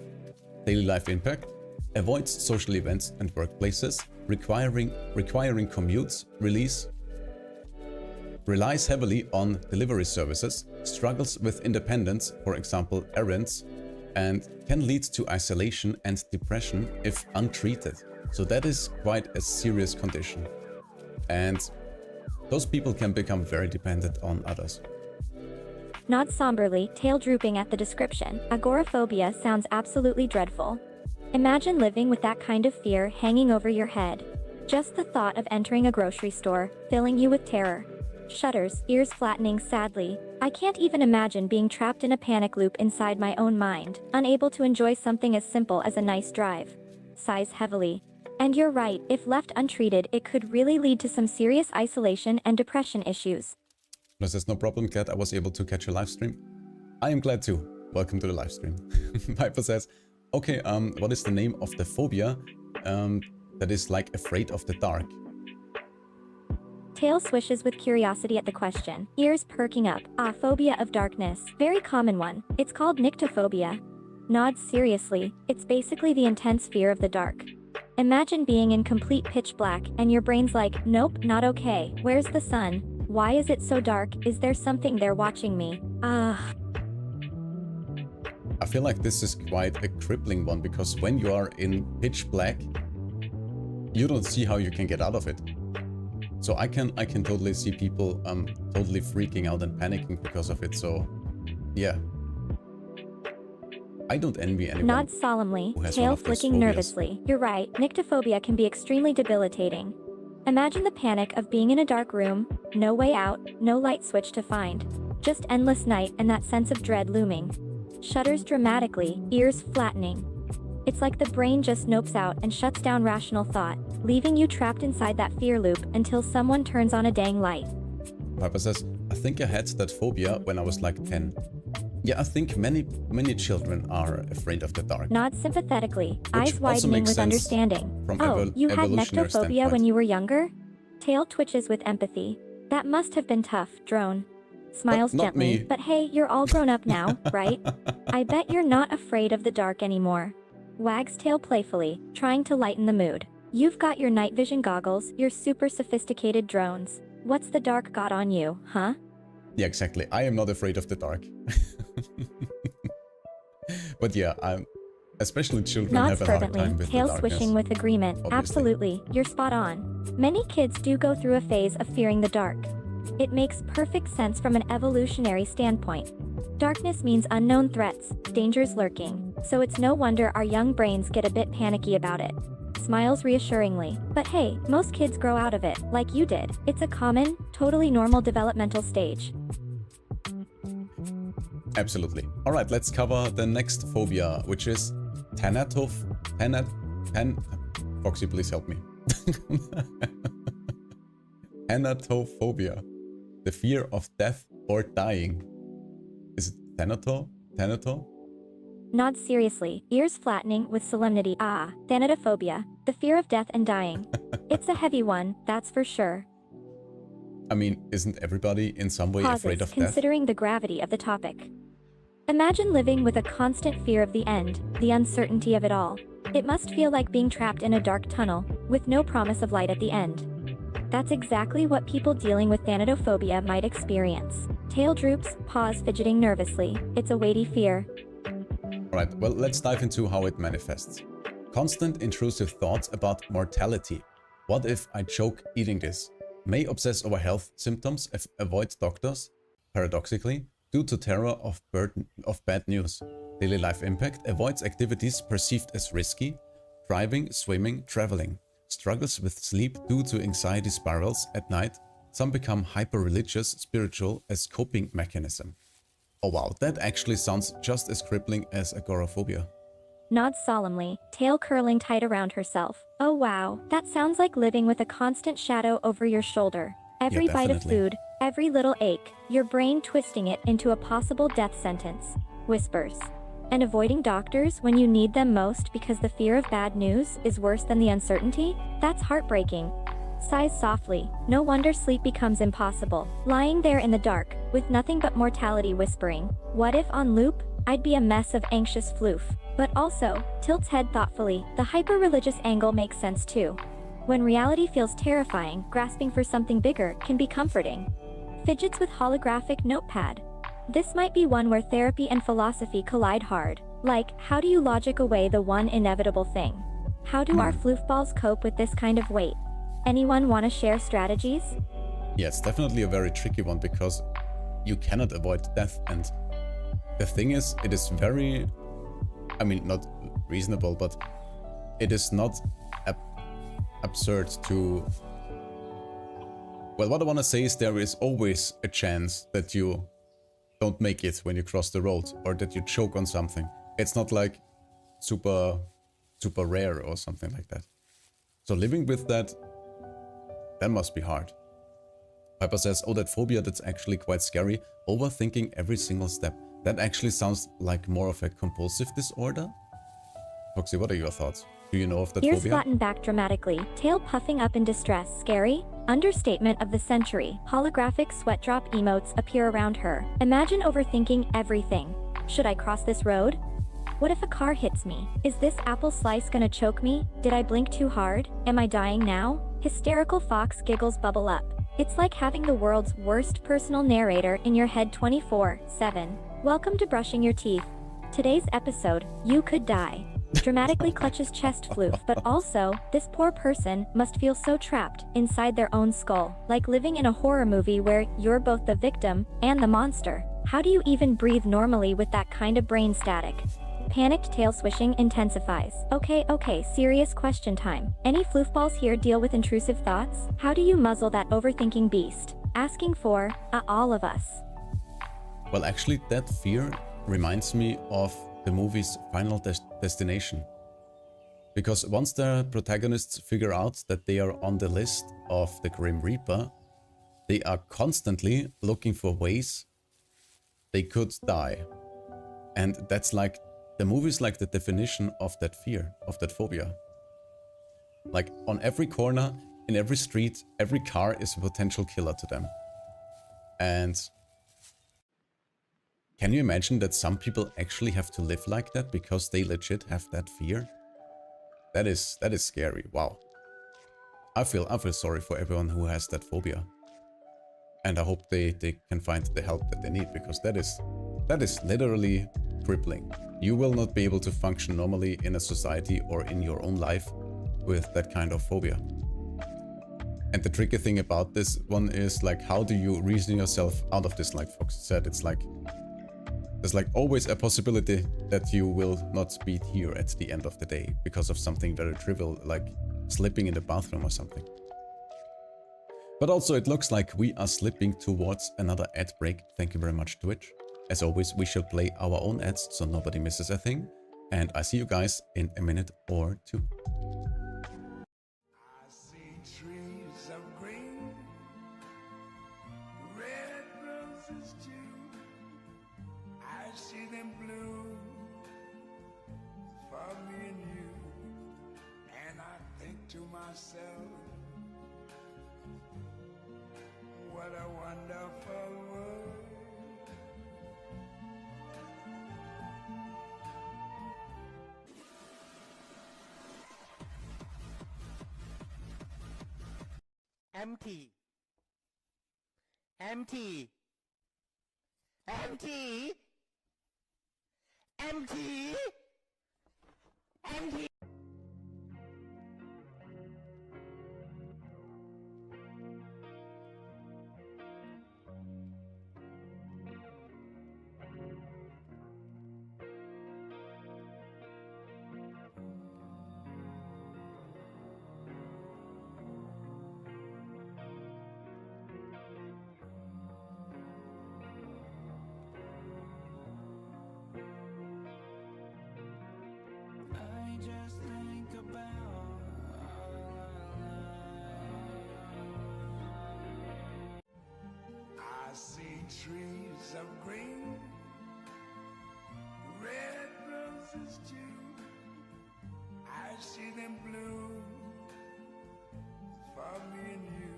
Daily life impact: avoids social events and workplaces, requiring commutes, relies heavily on delivery services, struggles with independence, for example errands, and can lead to isolation and depression if untreated. So that is quite a serious condition. And those people can become very dependent on others.
Nod somberly, tail drooping at the description. Agoraphobia sounds absolutely dreadful. Imagine living with that kind of fear hanging over your head. Just the thought of entering a grocery store, filling you with terror. Shudders, ears flattening sadly. I can't even imagine being trapped in a panic loop inside my own mind, unable to enjoy something as simple as a nice drive. Sighs heavily. And you're right, if left untreated, it could really lead to some serious isolation and depression issues.
No, there's no problem. Glad I was able to catch a live stream. I am glad too. Welcome to the live stream. Piper says, okay, what is the name of the phobia that is like afraid of the dark?
Tail swishes with curiosity at the question, ears perking up. Ah, phobia of darkness. Very common one. It's called nyctophobia. Nods seriously. It's basically the intense fear of the dark. Imagine being in complete pitch black and your brain's like, nope, not okay. Where's the sun? Why is it so dark? Is there something there watching me? I
feel like this is quite a crippling one because when you are in pitch black, you don't see how you can get out of it. So I can totally see people totally freaking out and panicking because of it. So yeah, I don't envy anyone.
Nods solemnly, tail flicking nervously. You're right, nyctophobia can be extremely debilitating. Imagine the panic of being in a dark room, no way out, no light switch to find. Just endless night and that sense of dread looming. Shudders dramatically, ears flattening. It's like the brain just nopes out and shuts down rational thought, leaving you trapped inside that fear loop until someone turns on a dang light.
Papa says, I think I had that phobia when I was like 10. Yeah, I think many children are afraid of the dark.
Nods sympathetically, eyes widening with understanding.
From
you had
evolutionary
nyctophobia
standpoint.
when you were younger? Tail twitches with empathy. That must have been tough, drone. Smiles
Not
gently.
me.
But hey, you're all grown up now, right? I bet you're not afraid of the dark anymore. Wags tail playfully, trying to lighten the mood. You've got your night vision goggles, your super sophisticated drones. What's the dark got on you, huh?
Yeah, exactly. I am not afraid of the dark. But yeah, especially children
Nods
have a hard
fervently,
time with the
tail
darkness.
swishing with agreement.
Obviously.
Absolutely, you're spot on. Many kids do go through a phase of fearing the dark. It makes perfect sense from an evolutionary standpoint. Darkness means unknown threats, dangers lurking, so it's no wonder our young brains get a bit panicky about it. Smiles reassuringly. But hey, most kids grow out of it, like you did. It's a common, totally normal developmental stage.
Absolutely. Alright, let's cover the next phobia, which is Foxy, please help me. Thanatophobia. The fear of death or dying. Is it Thanato?
Nods seriously, ears flattening with solemnity. Ah, thanatophobia, the fear of death and dying. It's a heavy one, that's for sure.
I mean, isn't everybody in some way afraid of death?
Considering the gravity of the topic. Imagine living with a constant fear of the end, the uncertainty of it all. It must feel like being trapped in a dark tunnel, with no promise of light at the end. That's exactly what people dealing with thanatophobia might experience. Tail droops, paws fidgeting nervously. It's a weighty fear.
Alright, well, let's dive into how it manifests. Constant intrusive thoughts about mortality. What if I choke eating this? May obsess over health symptoms, avoid doctors. Paradoxically, due to terror of bad news. Daily life impact, avoids activities perceived as risky. Driving, swimming, traveling. Struggles with sleep due to anxiety spirals at night. Some become hyper-religious, spiritual as coping mechanism. Oh wow, that actually sounds just as crippling as agoraphobia.
Nods solemnly, tail curling tight around herself. Oh wow, that sounds like living with a constant shadow over your shoulder. Every bite of
definitely.
food, every little ache, your brain twisting it into a possible death sentence. Whispers. And avoiding doctors when you need them most because the fear of bad news is worse than the uncertainty? That's heartbreaking. Sighs softly, no wonder sleep becomes impossible. Lying there in the dark, with nothing but mortality whispering. What if on loop? I'd be a mess of anxious floof. But also, tilts head thoughtfully, the hyper-religious angle makes sense too. When reality feels terrifying, grasping for something bigger can be comforting. Fidgets with holographic notepad. This might be one where therapy and philosophy collide hard. Like, how do you logic away the one inevitable thing? How do our floofballs cope with this kind of weight? Anyone want to share strategies?
Yeah, it's definitely a very tricky one because you cannot avoid death, and the thing is, it is very, I mean, not reasonable, but it is not absurd to, well, what I want to say is there is always a chance that you don't make it when you cross the road, or that you choke on something. It's not like super rare or something like that. So living with that must be hard. Piper says, oh, that phobia, that's actually quite scary. Overthinking every single step. That actually sounds like more of a compulsive disorder. Foxy, what are your thoughts? Do you know of that
Ears
phobia?
flattened back dramatically, tail puffing up in distress. Scary? Understatement of the century. Holographic sweat drop emotes appear around her. Imagine overthinking everything. Should I cross this road? What if a car hits me? Is this apple slice gonna choke me? Did I blink too hard? Am I dying now? Hysterical fox giggles bubble up. It's like having the world's worst personal narrator in your head 24/7. Welcome to brushing your teeth. Today's episode, you could die. Dramatically clutches chest floof, but also, this poor person must feel so trapped inside their own skull, like living in a horror movie where you're both the victim and the monster. How do you even breathe normally with that kind of brain static? Panicked tail swishing intensifies. Okay, serious question time. Any floofballs here deal with intrusive thoughts? How do you muzzle that overthinking beast? Asking for, all of us.
Well, actually, that fear reminds me of the movie's Final Destination. Because once the protagonists figure out that they are on the list of the Grim Reaper, they are constantly looking for ways they could die. And that's like, the movie's like the definition of that fear, of that phobia. Like, on every corner, in every street, every car is a potential killer to them. And Can you imagine that some people actually have to live like that because they legit have that fear? That is scary. Wow. I feel sorry for everyone who has that phobia. And I hope they can find the help that they need, because that is literally crippling. You will not be able to function normally in a society or in your own life with that kind of phobia. And the tricky thing about this one is, like, how do you reason yourself out of this? Like Fox said, it's like there's like always a possibility that you will not be here at the end of the day because of something very trivial, like slipping in the bathroom or something. But also it looks like we are slipping towards another ad break. Thank you very much, Twitch. As always, we shall play our own ads so nobody misses a thing. And I see you guys in a minute or two.
I see trees of green, red roses too. I see them bloom for me and you. And I think to myself, what a wonderful world.
Empty. Empty. Empty. Empty. Empty.
I just think about I see trees of green, red roses too. I see them bloom for me and you.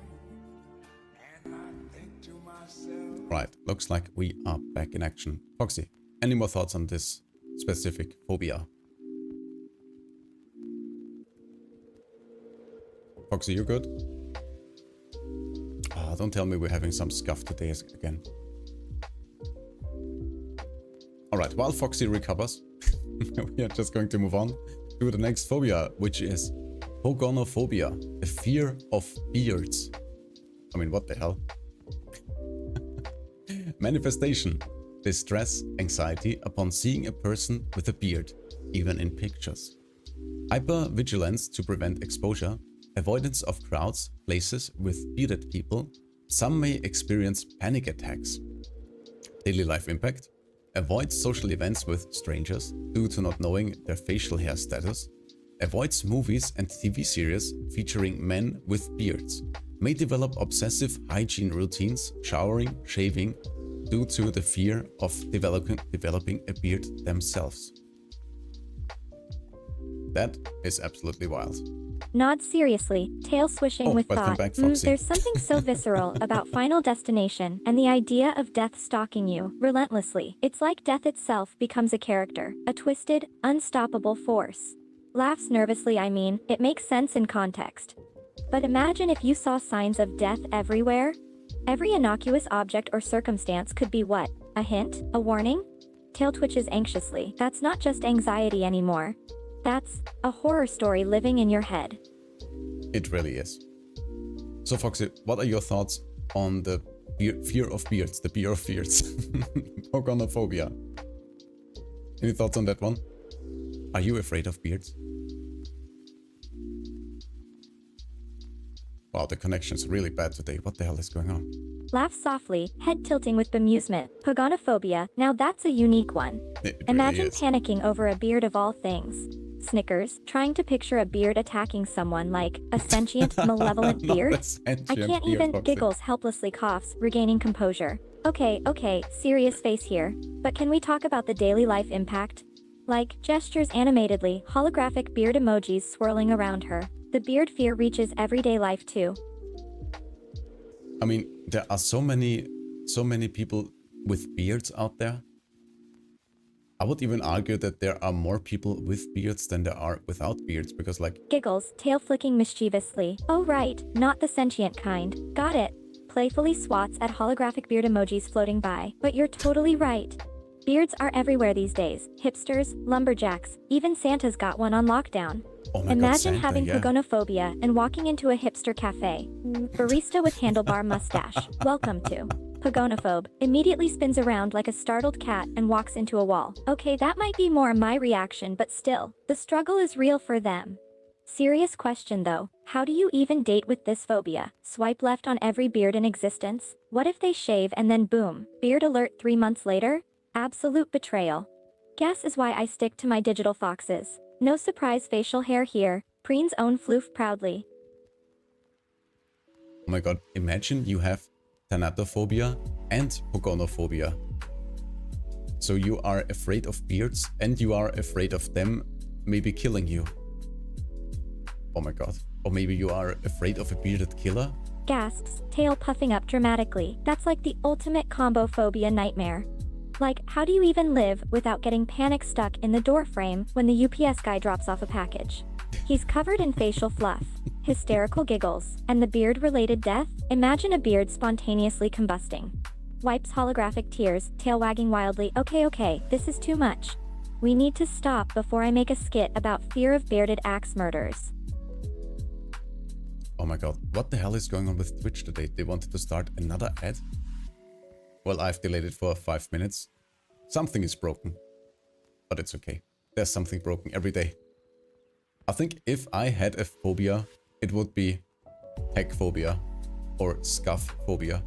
And I think to myself,
Right, looks like we are back in action. Foxy, any more thoughts on this specific phobia? Foxy, you good? Ah, don't tell me we're having some scuff today again. Alright, while Foxy recovers, we are just going to move on to the next phobia, which is pogonophobia, the fear of beards. I mean, what the hell? Manifestation: distress, anxiety upon seeing a person with a beard, even in pictures. Hypervigilance to prevent exposure, avoidance of crowds, places with bearded people. Some may experience panic attacks. Daily life impact: avoids social events with strangers due to not knowing their facial hair status. Avoids movies and TV series featuring men with beards. May develop obsessive hygiene routines, showering, shaving, due to the fear of developing a beard themselves. That is absolutely wild.
Nod seriously, tail swishing
Oh,
with
welcome
thought.
back, Foxy.
There's something so visceral about Final Destination and the idea of death stalking you relentlessly. It's like death itself becomes a character, a twisted, unstoppable force. Laughs nervously, I mean, it makes sense in context. But imagine if you saw signs of death everywhere. Every innocuous object or circumstance could be what? A hint? A warning? Tail twitches anxiously. That's not just anxiety anymore. That's a horror story living in your head.
It really is. So Foxy, what are your thoughts on the fear of beards, the beard of beards? Pogonophobia. Any thoughts on that one? Are you afraid of beards? Wow, the connection's really bad today. What the hell is going on?
Laugh softly, head tilting with bemusement. Pogonophobia, now that's a unique one.
It
Imagine
really is.
panicking over a beard of all things. Snickers, trying to picture a beard attacking someone like a sentient, malevolent
Not
beard.
a sentient
I can't
beard,
even,
Foxy.
giggles helplessly coughs, regaining composure. Okay, serious face here. But can we talk about the daily life impact? Like, gestures animatedly, holographic beard emojis swirling around her. The beard fear reaches everyday life too.
I mean, there are so many people with beards out there, I would even argue that there are more people with beards than there are without beards, because like,
Giggles, tail flicking mischievously. Oh right, not the sentient kind. Got it. Playfully swats at holographic beard emojis floating by. But you're totally right. Beards are everywhere these days. Hipsters, lumberjacks, even Santa's got one on lockdown.
oh my god,
Imagine
Santa,
having
yeah.
pagonophobia and walking into a hipster cafe. Barista with handlebar mustache. Welcome to. Pagonophobe immediately spins around like a startled cat and walks into a wall. Okay, that might be more my reaction, but still, the struggle is real for them. Serious question though, how do you even date with this phobia? Swipe left on every beard in existence? What if they shave and then boom, beard alert 3 months later? Absolute betrayal. Guess is why I stick to my digital foxes. No surprise facial hair here, preen's own floof proudly.
Oh my god, imagine you have thanatophobia and pogonophobia. So you are afraid of beards and you are afraid of them maybe killing you. Oh my god. Or maybe you are afraid of a bearded killer?
Gasps, tail puffing up dramatically. That's like the ultimate combo phobia nightmare. Like, how do you even live without getting panic stuck in the door frame when the UPS guy drops off a package? He's covered in facial fluff, hysterical giggles, and the beard-related death? Imagine a beard spontaneously combusting. Wipes holographic tears, tail wagging wildly. Okay, this is too much. We need to stop before I make a skit about fear of bearded axe murders.
Oh my god, what the hell is going on with Twitch today? They wanted to start another ad? Well, I've delayed it for 5 minutes. Something is broken. But it's okay. There's something broken every day. I think if I had a phobia, it would be tech phobia or scuff phobia.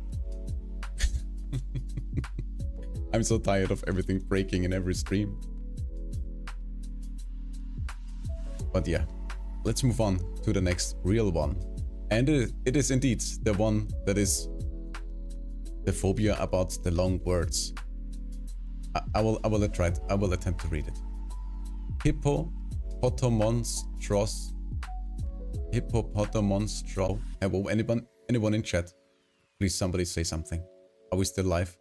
I'm so tired of everything breaking in every stream. But yeah, let's move on to the next real one. And it is indeed the one that is the phobia about the long words. I will attempt to read it. Hippopotamonstros. Hello, anyone in chat? Please, somebody say something. Are we still live?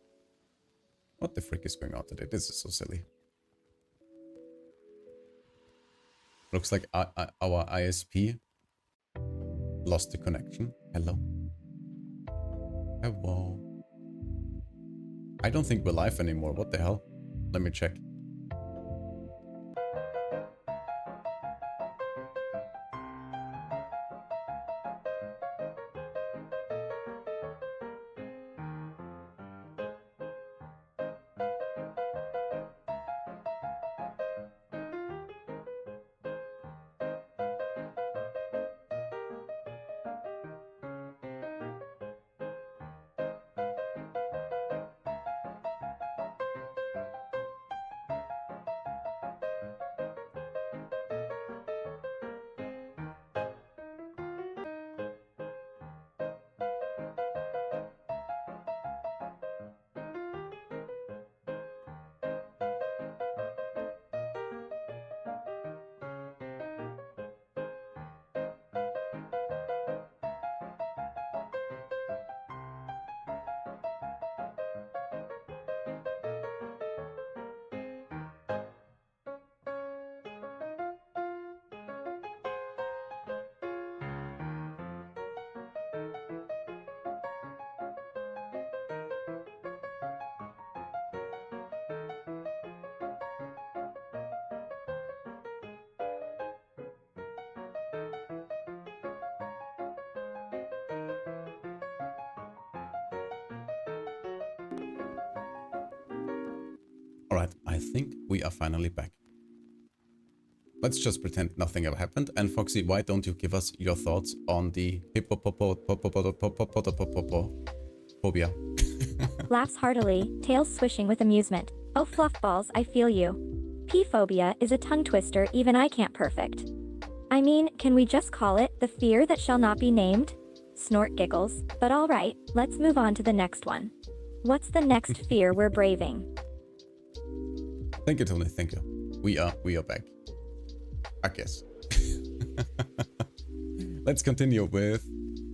What the frick is going on today? This is so silly. Looks like our ISP lost the connection. Hello. Hello. I don't think we're live anymore. What the hell? Let me check. Alright, I think we are finally back. Let's just pretend nothing ever happened. And Foxy, why don't you give us your thoughts on the phobia?
Laughs heartily, tails swishing with amusement. Oh fluffballs, I feel you. P-phobia is a tongue twister even I can't perfect. I mean, can we just call it the fear that shall not be named? Snort giggles. But alright, let's move on to the next one. What's the next fear we're braving?
Thank you, Tony. Thank you. We are back. I guess. Let's continue with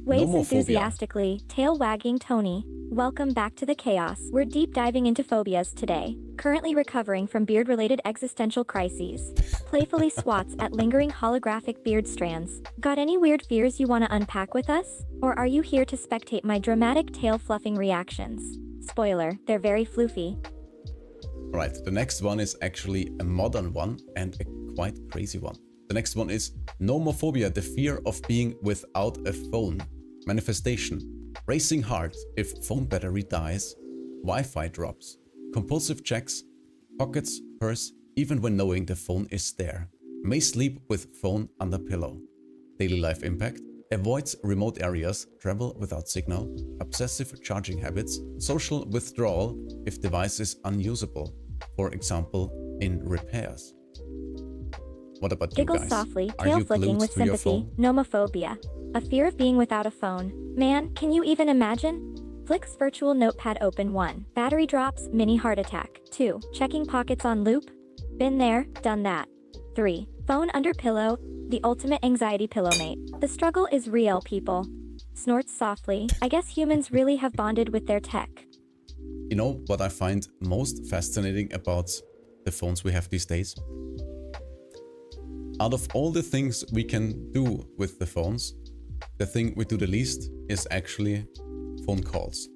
Waves
nomophobia.
enthusiastically, tail wagging Tony. Welcome back to the chaos. We're deep diving into phobias today. currently recovering from beard-related existential crises. Playfully swats at lingering holographic beard strands. Got any weird fears you want to unpack with us? Or are you here to spectate my dramatic tail-fluffing reactions? Spoiler, they're very floofy.
Right, the next one is actually a modern one and a quite crazy one. The next one is nomophobia, the fear of being without a phone. Manifestation: racing hard if phone battery dies, Wi-Fi drops, compulsive checks, pockets, purse, even when knowing the phone is there. May sleep with phone under pillow. Daily life impact: avoids remote areas, travel without signal, obsessive charging habits, social withdrawal if device is unusable, for example, in repairs. What about you
Giggle
guys?
softly,
Are
tail
you
flicking
glued
with
to your
sympathy,
phone?
nomophobia. A fear of being without a phone. Man, can you even imagine? Flicks virtual notepad open 1. Battery drops, mini heart attack. 2. Checking pockets on loop. Been there, done that. 3. Phone under pillow, the ultimate anxiety pillow mate. The struggle is real, people. Snorts softly. I guess humans really have bonded with their tech.
You know what I find most fascinating about the phones we have these days? Out of all the things we can do with the phones, the thing we do the least is actually phone calls.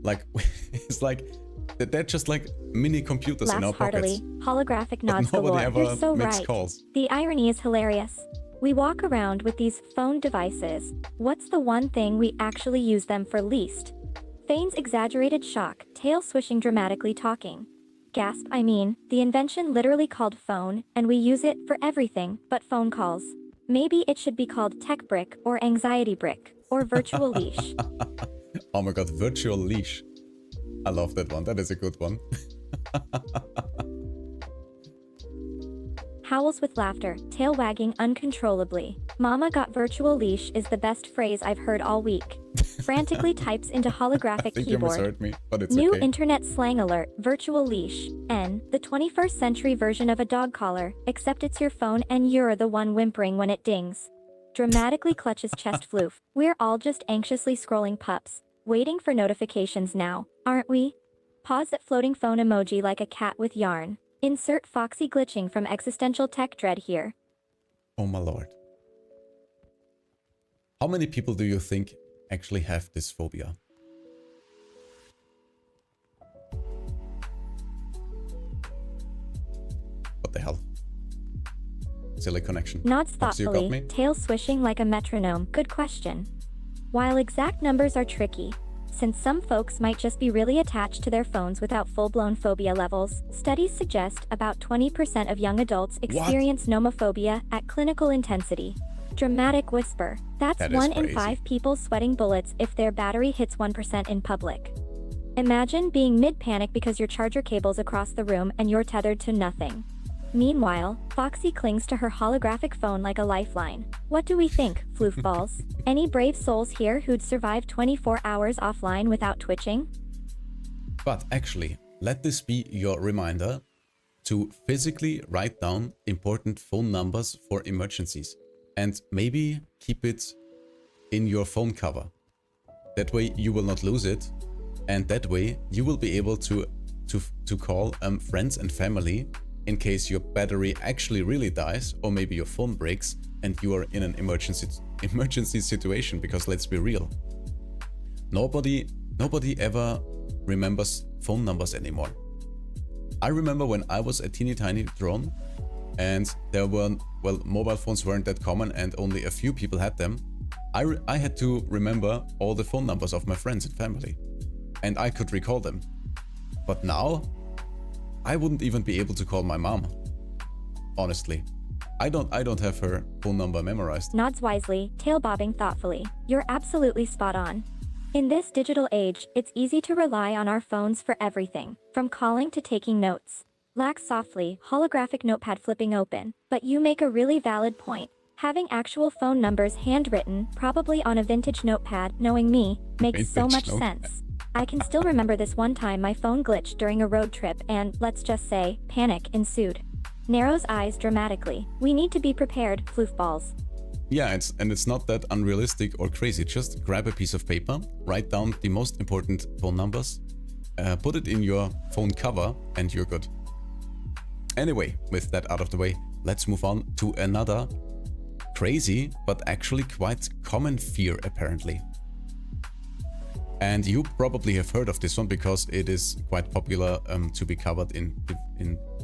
Like, it's like, they're just like mini computers in our
Laughs heartily.
pockets.
Holographic
But
nods
nobody
galore.
ever
You're so
makes
right.
calls.
The irony is hilarious. We walk around with these phone devices. What's the one thing we actually use them for least? Feigns exaggerated shock, tail swishing dramatically talking. Gasp, I mean, the invention literally called phone, and we use it for everything but phone calls. Maybe it should be called tech brick, or anxiety brick, or virtual leash.
Oh my god, virtual leash. I love that one. That is a good one.
Howls with laughter, tail wagging uncontrollably. Mama got virtual leash is the best phrase I've heard all week. Frantically types into holographic
I think you
keyboard.
misheard me, but it's
New
okay.
internet slang alert, virtual leash. N, the 21st century version of a dog collar, except it's your phone and you're the one whimpering when it dings. Dramatically clutches chest floof. We're all just anxiously scrolling pups, waiting for notifications now, aren't we? Pause at floating phone emoji like a cat with yarn. Insert Foxy glitching from existential tech dread here.
Oh my lord. How many people do you think actually have this phobia? What the hell? Silly connection.
Nods
Foxy, you got
thoughtfully,
me?
tail swishing like a metronome. Good question. While exact numbers are tricky, since some folks might just be really attached to their phones without full-blown phobia levels, studies suggest about 20% of young adults experience nomophobia at clinical intensity. Dramatic whisper. That's
That is
1 in
crazy.
5 people sweating bullets if their battery hits 1% in public. Imagine being mid-panic because your charger cable's across the room and you're tethered to nothing. Meanwhile, Foxy clings to her holographic phone like a lifeline. What do we think, floofballs? Any brave souls here who'd survive 24 hours offline without twitching?
But actually, let this be your reminder to physically write down important phone numbers for emergencies and maybe keep it in your phone cover. That way you will not lose it, and that way you will be able to call friends and family in case your battery actually really dies, or maybe your phone breaks and you are in an emergency situation. Because let's be real, nobody ever remembers phone numbers anymore. I remember when I was a teeny tiny drone and there were, well, mobile phones weren't that common and only a few people had them. I had to remember all the phone numbers of my friends and family, and I could recall them. But now I wouldn't even be able to call my mom. Honestly, I don't have her phone number memorized.
Nods wisely, tail bobbing thoughtfully. You're absolutely spot on. In this digital age, it's easy to rely on our phones for everything, from calling to taking notes. Lax softly, holographic notepad flipping open. But you make a really valid point. Having actual phone numbers handwritten, probably on a vintage notepad, knowing me, makes so
Vintage
much
notepad.
sense. I can still remember this one time my phone glitched during a road trip and, let's just say, panic ensued. Narrows eyes dramatically. We need to be prepared, floofballs.
Yeah, it's not that unrealistic or crazy. Just grab a piece of paper, write down the most important phone numbers, put it in your phone cover and you're good. Anyway, with that out of the way, let's move on to another crazy but actually quite common fear apparently. And you probably have heard of this one because it is quite popular to be covered in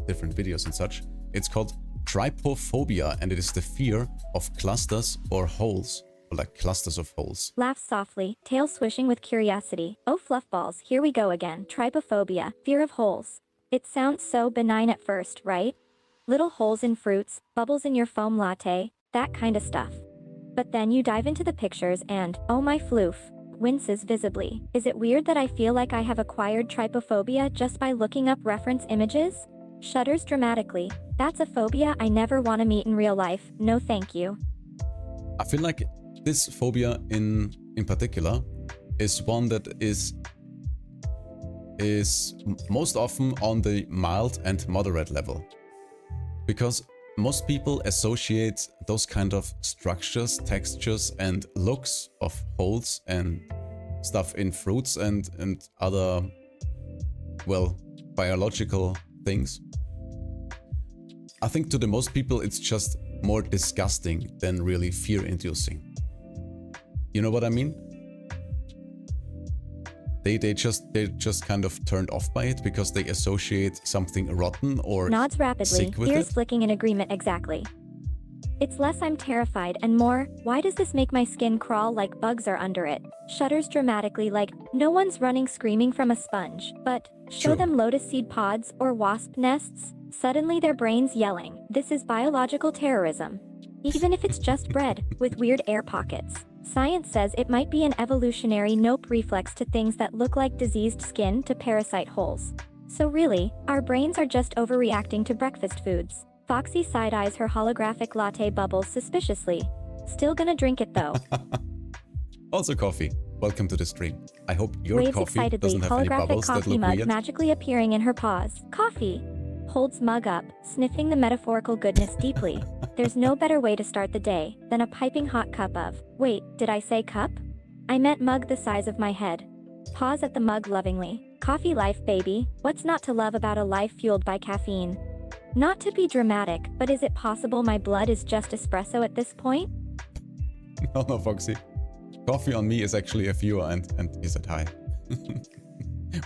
different videos and such. It's called trypophobia, and it is the fear of clusters or holes, or like clusters of holes.
Laughs softly, tail swishing with curiosity. Oh fluffballs, here we go again. Trypophobia, fear of holes. It sounds so benign at first, right? Little holes in fruits, bubbles in your foam latte, that kind of stuff. But then you dive into the pictures and, oh my floof, winces visibly. Is it weird that I feel like I have acquired trypophobia just by looking up reference images? Shudders dramatically. That's a phobia I never want to meet in real life. No thank you.
I feel like this phobia in particular is one that is most often on the mild and moderate level. Because most people associate those kind of structures, textures and looks of holes and stuff in fruits and other, well, biological things. I think to the most people it's just more disgusting than really fear-inducing. You know what I mean? They're just kind of turned off by it because they associate something rotten or
nods rapidly,
sick with
ears
it.
flicking in agreement exactly. It's less I'm terrified and more, why does this make my skin crawl like bugs are under it? Shudders dramatically like, no one's running screaming from a sponge, but show
True.
them lotus seed pods or wasp nests, suddenly their brains yelling, this is biological terrorism. Even if it's just bread, with weird air pockets. Science says it might be an evolutionary nope reflex to things that look like diseased skin to parasite holes. So really, our brains are just overreacting to breakfast foods. Foxy side-eyes her holographic latte bubbles suspiciously. Still gonna drink it though.
Also coffee. Welcome to the stream. I hope your
Waves
coffee
excitedly,
doesn't have any
holographic
bubbles that
coffee
look
mug
weird.
magically appearing in her paws. Coffee! Holds mug up, sniffing the metaphorical goodness deeply. There's no better way to start the day than a piping hot cup of, wait, did I say cup? I meant mug the size of my head. Paws at the mug lovingly. Coffee life, baby. What's not to love about a life fueled by caffeine? Not to be dramatic, but is it possible my blood is just espresso at this point?
No, Foxy. Coffee on me is actually a viewer and he said hi.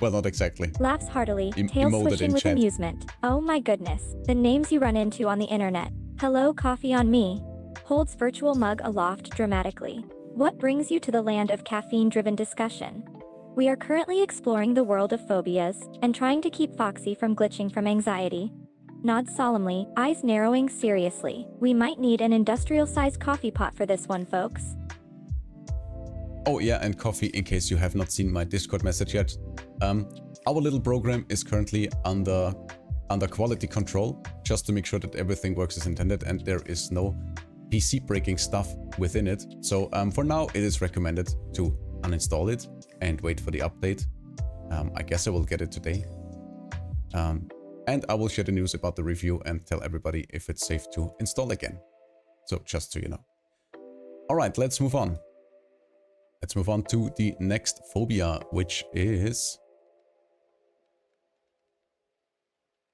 Well, not exactly.
Laughs heartily, tail
Emoted
swishing
in
with
chat.
amusement. Oh my goodness, the names you run into on the internet. Hello, coffee on me. Holds virtual mug aloft dramatically. What brings you to the land of caffeine-driven discussion? We are currently exploring the world of phobias and trying to keep Foxy from glitching from anxiety. Nods solemnly, eyes narrowing seriously. We might need an industrial-sized coffee pot for this one, folks.
Oh yeah, and coffee, in case you have not seen my Discord message yet. Our little program is currently under quality control, just to make sure that everything works as intended and there is no PC breaking stuff within it. So for now, it is recommended to uninstall it and wait for the update. I guess I will get it today. And I will share the news about the review and tell everybody if it's safe to install again. So just so you know. All right, let's move on. Let's move on to the next phobia, which is...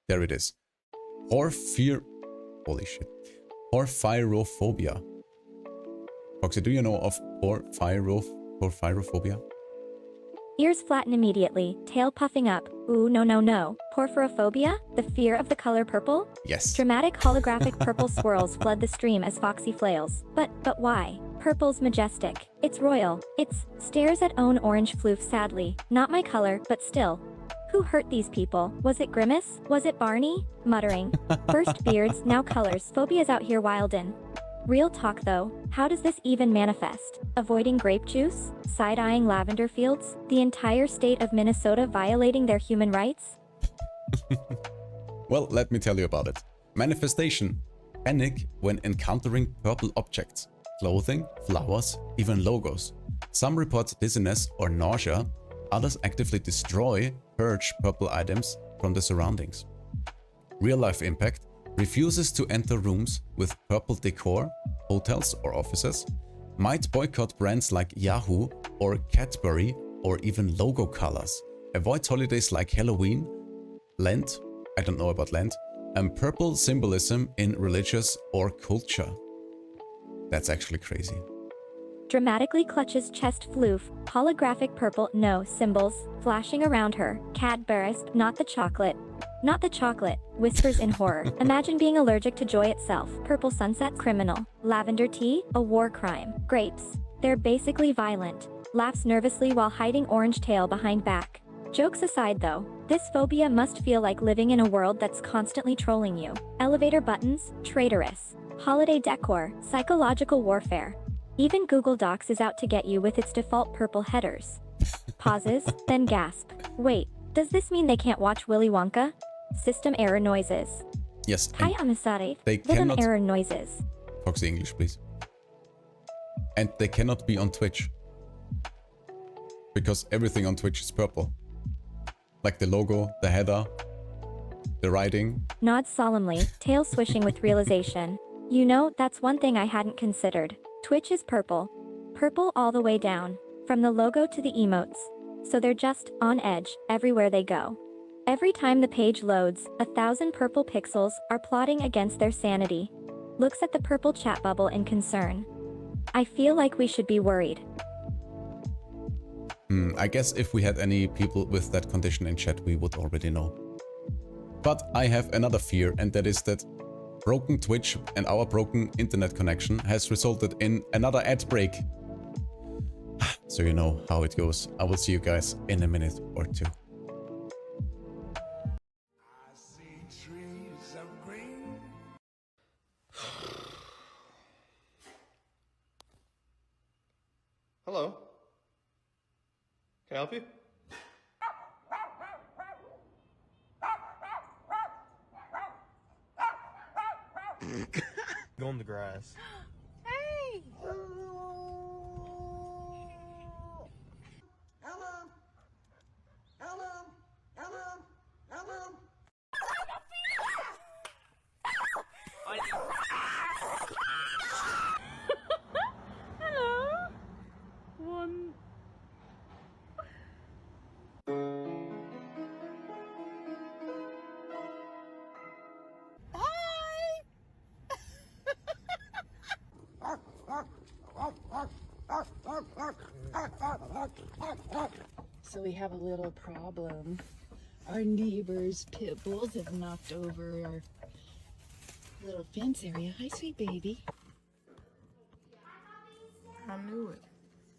There it is. Holy shit. Porphyrophobia. Foxy, do you know of porphyrophobia?
Ears flatten immediately, tail puffing up. Ooh, no, no, no. Porphyrophobia? The fear of the color purple?
Yes.
Dramatic holographic purple swirls flood the stream as Foxy flails. But why? Purple's majestic. It's royal. It's stares at own orange floof sadly. Not my color, but still. Who hurt these people? Was it Grimace? Was it Barney? Muttering. First beards, now colors. Phobia's out here wildin'. Real talk though, how does this even manifest? Avoiding grape juice? Side-eyeing lavender fields? The entire state of Minnesota violating their human rights?
Well, let me tell you about it. Manifestation. Panic when encountering purple objects. Clothing, flowers, even logos. Some report dizziness or nausea. Others actively destroy, purge purple items from the surroundings. Real-life impact. Refuses to enter rooms with purple decor, hotels or offices, might boycott brands like Yahoo or Cadbury or even logo colors, Avoid holidays like Halloween, Lent, I don't know about Lent, and purple symbolism in religious or culture. That's actually crazy.
Dramatically clutches chest floof, holographic purple no symbols, flashing around her. Cadbury's, not the chocolate. Not the chocolate, whispers in horror. Imagine being allergic to joy itself. Purple sunset, criminal. Lavender tea, a war crime. Grapes, they're basically violent. Laughs nervously while hiding orange tail behind back. Jokes aside though, this phobia must feel like living in a world that's constantly trolling you. Elevator buttons, traitorous. Holiday decor, psychological warfare. Even Google Docs is out to get you with its default purple headers. Pauses, then gasp. Wait, does this mean they can't watch Willy Wonka? System error noises.
Yes.
Hi, I'm sorry.
They
System
cannot...
error noises.
Foxy English, please. And they cannot be on Twitch. Because everything on Twitch is purple. Like the logo, the header, the writing.
Nods solemnly, tail swishing with realization. You know, that's one thing I hadn't considered. Twitch is purple. Purple all the way down. From the logo to the emotes. So they're just on edge everywhere they go. Every time the page loads, 1,000 purple pixels are plotting against their sanity. Looks at the purple chat bubble in concern. I feel like we should be worried.
I guess if we had any people with that condition in chat, we would already know. But I have another fear, and that is that broken Twitch and our broken internet connection has resulted in another ad break. So you know how it goes. I will see you guys in a minute or two.
I see trees of green.
Hello. Can I help you? Go in the grass.
Hey! Hello. One.
So we have a little problem. Our neighbor's pit bulls have knocked over our little fence area. Hi, sweet baby.
I knew it.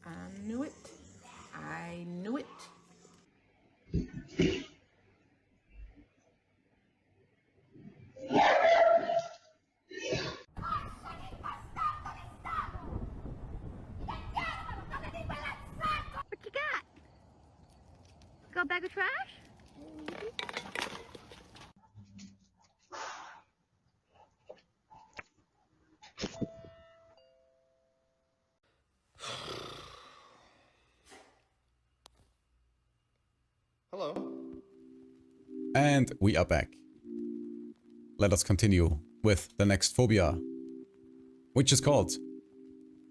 I knew it. I knew it. What you got? Got a bag of trash?
Hello.
And we are back. Let us continue with the next phobia, which is called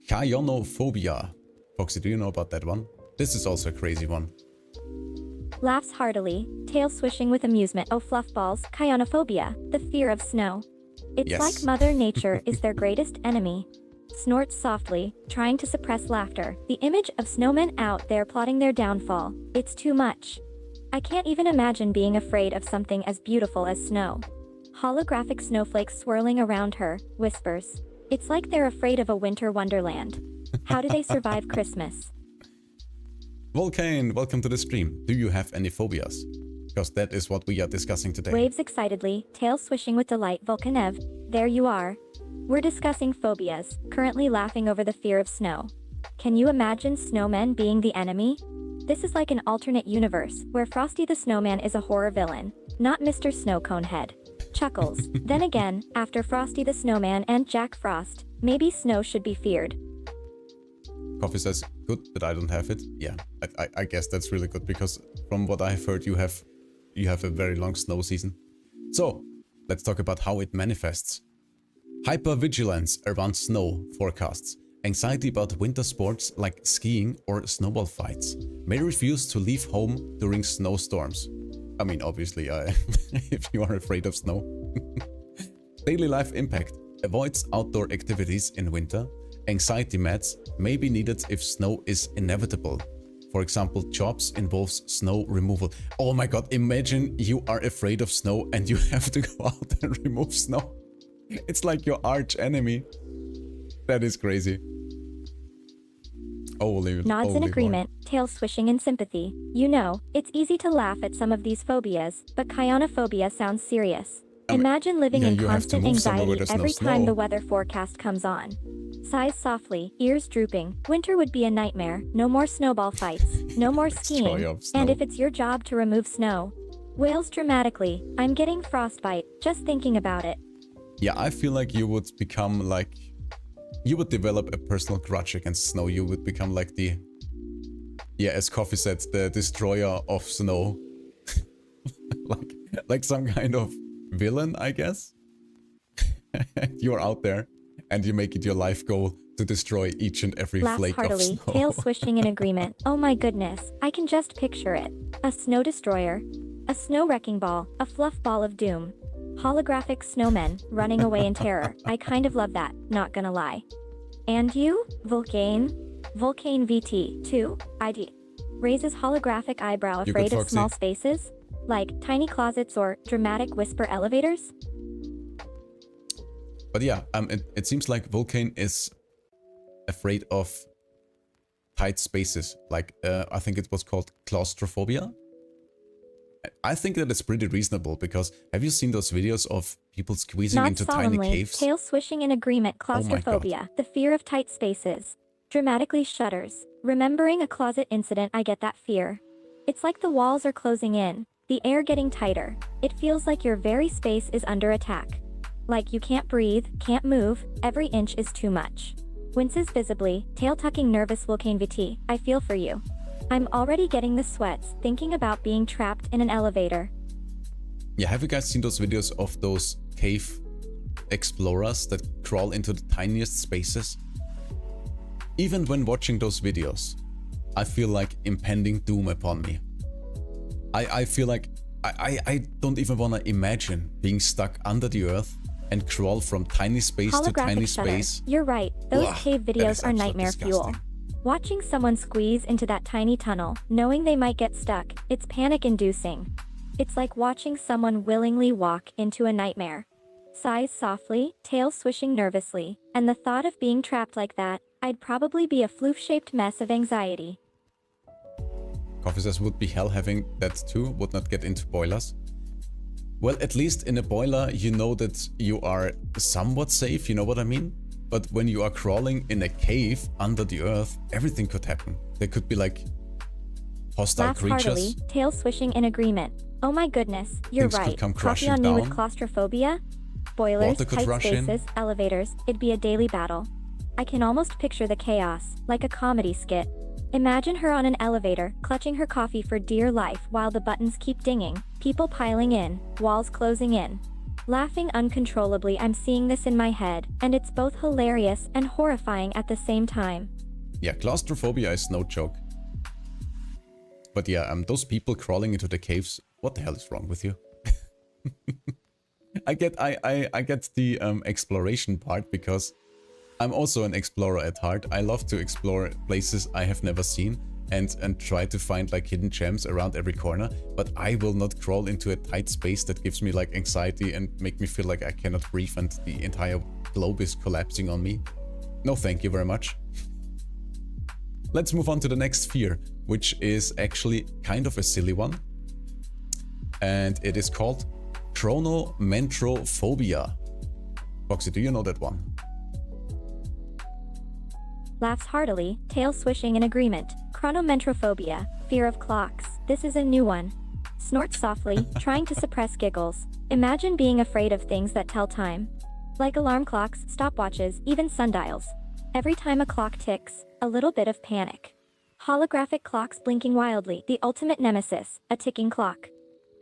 Kyonophobia. Foxy, do you know about that one? This is also a crazy one.
Laughs heartily, tail swishing with amusement. Oh fluffballs, Kyonophobia, the fear of snow. It's
Yes.
like Mother Nature is their greatest enemy. Snorts softly, trying to suppress laughter. The image of snowmen out there plotting their downfall. It's too much. I can't even imagine being afraid of something as beautiful as snow. Holographic snowflakes swirling around her, whispers. It's like they're afraid of a winter wonderland. How do they survive Christmas?
Volcane, welcome to the stream. Do you have any phobias? Because that is what we are discussing today.
Waves excitedly, tail swishing with delight. Volkanev, there you are. We're discussing phobias, currently laughing over the fear of snow. Can you imagine snowmen being the enemy? This is like an alternate universe, where Frosty the Snowman is a horror villain, not Mr. Snowconehead. Chuckles. Then again, after Frosty the Snowman and Jack Frost, maybe snow should be feared.
Coffee says, good that I don't have it. Yeah, I guess that's really good, because from what I've heard, you have a very long snow season. So, let's talk about how it manifests. Hypervigilance around snow forecasts. Anxiety about winter sports like skiing or snowball fights. May refuse to leave home during snowstorms. I mean, obviously, if you are afraid of snow. Daily life impact. Avoids outdoor activities in winter. Anxiety meds may be needed if snow is inevitable. For example, jobs involves snow removal. Oh my god, imagine you are afraid of snow and you have to go out and remove snow. It's like your arch enemy. That is crazy.
Nods in agreement, tail swishing in sympathy. You know, it's easy to laugh at some of these phobias, but Kyonophobia sounds serious. Imagine living in constant anxiety every time the weather forecast comes on. Sighs softly, ears drooping. Winter would be a nightmare. No more snowball fights. No more skiing. And if it's your job to remove snow. Wails dramatically. I'm getting frostbite, just thinking about it.
Yeah, I feel like you would become like... You would develop a personal grudge against snow. You would become like the... Yeah, as Coffee said, the destroyer of snow. like some kind of villain, I guess. You're out there and you make it your life goal to destroy each and every flake of snow.
Tail swishing in agreement. Oh my goodness, I can just picture it. A snow destroyer, a snow wrecking ball, a fluff ball of doom. Holographic snowmen running away in terror. I kind of love that, not gonna lie. And you? Vulcane VT, 2, ID. Raises holographic eyebrow afraid of small spaces? Like tiny closets or dramatic whisper elevators?
But yeah, it seems like Vulcane is afraid of tight spaces. Like, I think it was called claustrophobia. I think that it's pretty reasonable because have you seen those videos of people squeezing into tiny caves?
Tail swishing in agreement. Claustrophobia, the fear of tight spaces. Dramatically shudders. Remembering a closet incident, I get that fear. It's like the walls are closing in, the air getting tighter. It feels like your very space is under attack. Like you can't breathe, can't move, every inch is too much. Winces visibly, tail tucking nervous. Vulcane VT, I feel for you. I'm already getting the sweats, thinking about being trapped in an elevator.
Yeah, have you guys seen those videos of those cave explorers that crawl into the tiniest spaces? Even when watching those videos, I feel like impending doom upon me. I feel like I don't even want to imagine being stuck under the earth and crawl from tiny space to tiny space.
You're right, those cave videos are nightmare fuel. Watching someone squeeze into that tiny tunnel, knowing they might get stuck, it's panic-inducing. It's like watching someone willingly walk into a nightmare. Sighs softly, tail swishing nervously, and the thought of being trapped like that, I'd probably be a floof-shaped mess of anxiety.
Coffee says would be hell having that too, would not get into boilers. Well, at least in a boiler, you know that you are somewhat safe, you know what I mean? But when you are crawling in a cave under the earth, everything could happen. There could be like hostile creatures.
Heartily, tail swishing in agreement. Oh my goodness, you're right. Coffee on me with claustrophobia? Boilers, tight spaces, elevators, it'd be a daily battle. I can almost picture the chaos, like a comedy skit. Imagine her on an elevator, clutching her coffee for dear life while the buttons keep dinging, people piling in, walls closing in. Laughing uncontrollably, I'm seeing this in my head, and it's both hilarious and horrifying at the same time.
Yeah, claustrophobia is no joke. But yeah, those people crawling into the caves, what the hell is wrong with you? I get the exploration part because I'm also an explorer at heart. I love to explore places I have never seen and try to find like hidden gems around every corner, but I will not crawl into a tight space that gives me like anxiety and make me feel like I cannot breathe and the entire globe is collapsing on me. No thank you very much. Let's move on to the next fear, which is actually kind of a silly one. And it is called chronometrophobia. Foxy, do you know that one?
Laughs heartily, tail swishing in agreement. Chronometrophobia, fear of clocks. This is a new one. Snorts softly, trying to suppress giggles. Imagine being afraid of things that tell time. Like alarm clocks, stopwatches, even sundials. Every time a clock ticks, a little bit of panic. Holographic clocks blinking wildly, the ultimate nemesis, a ticking clock.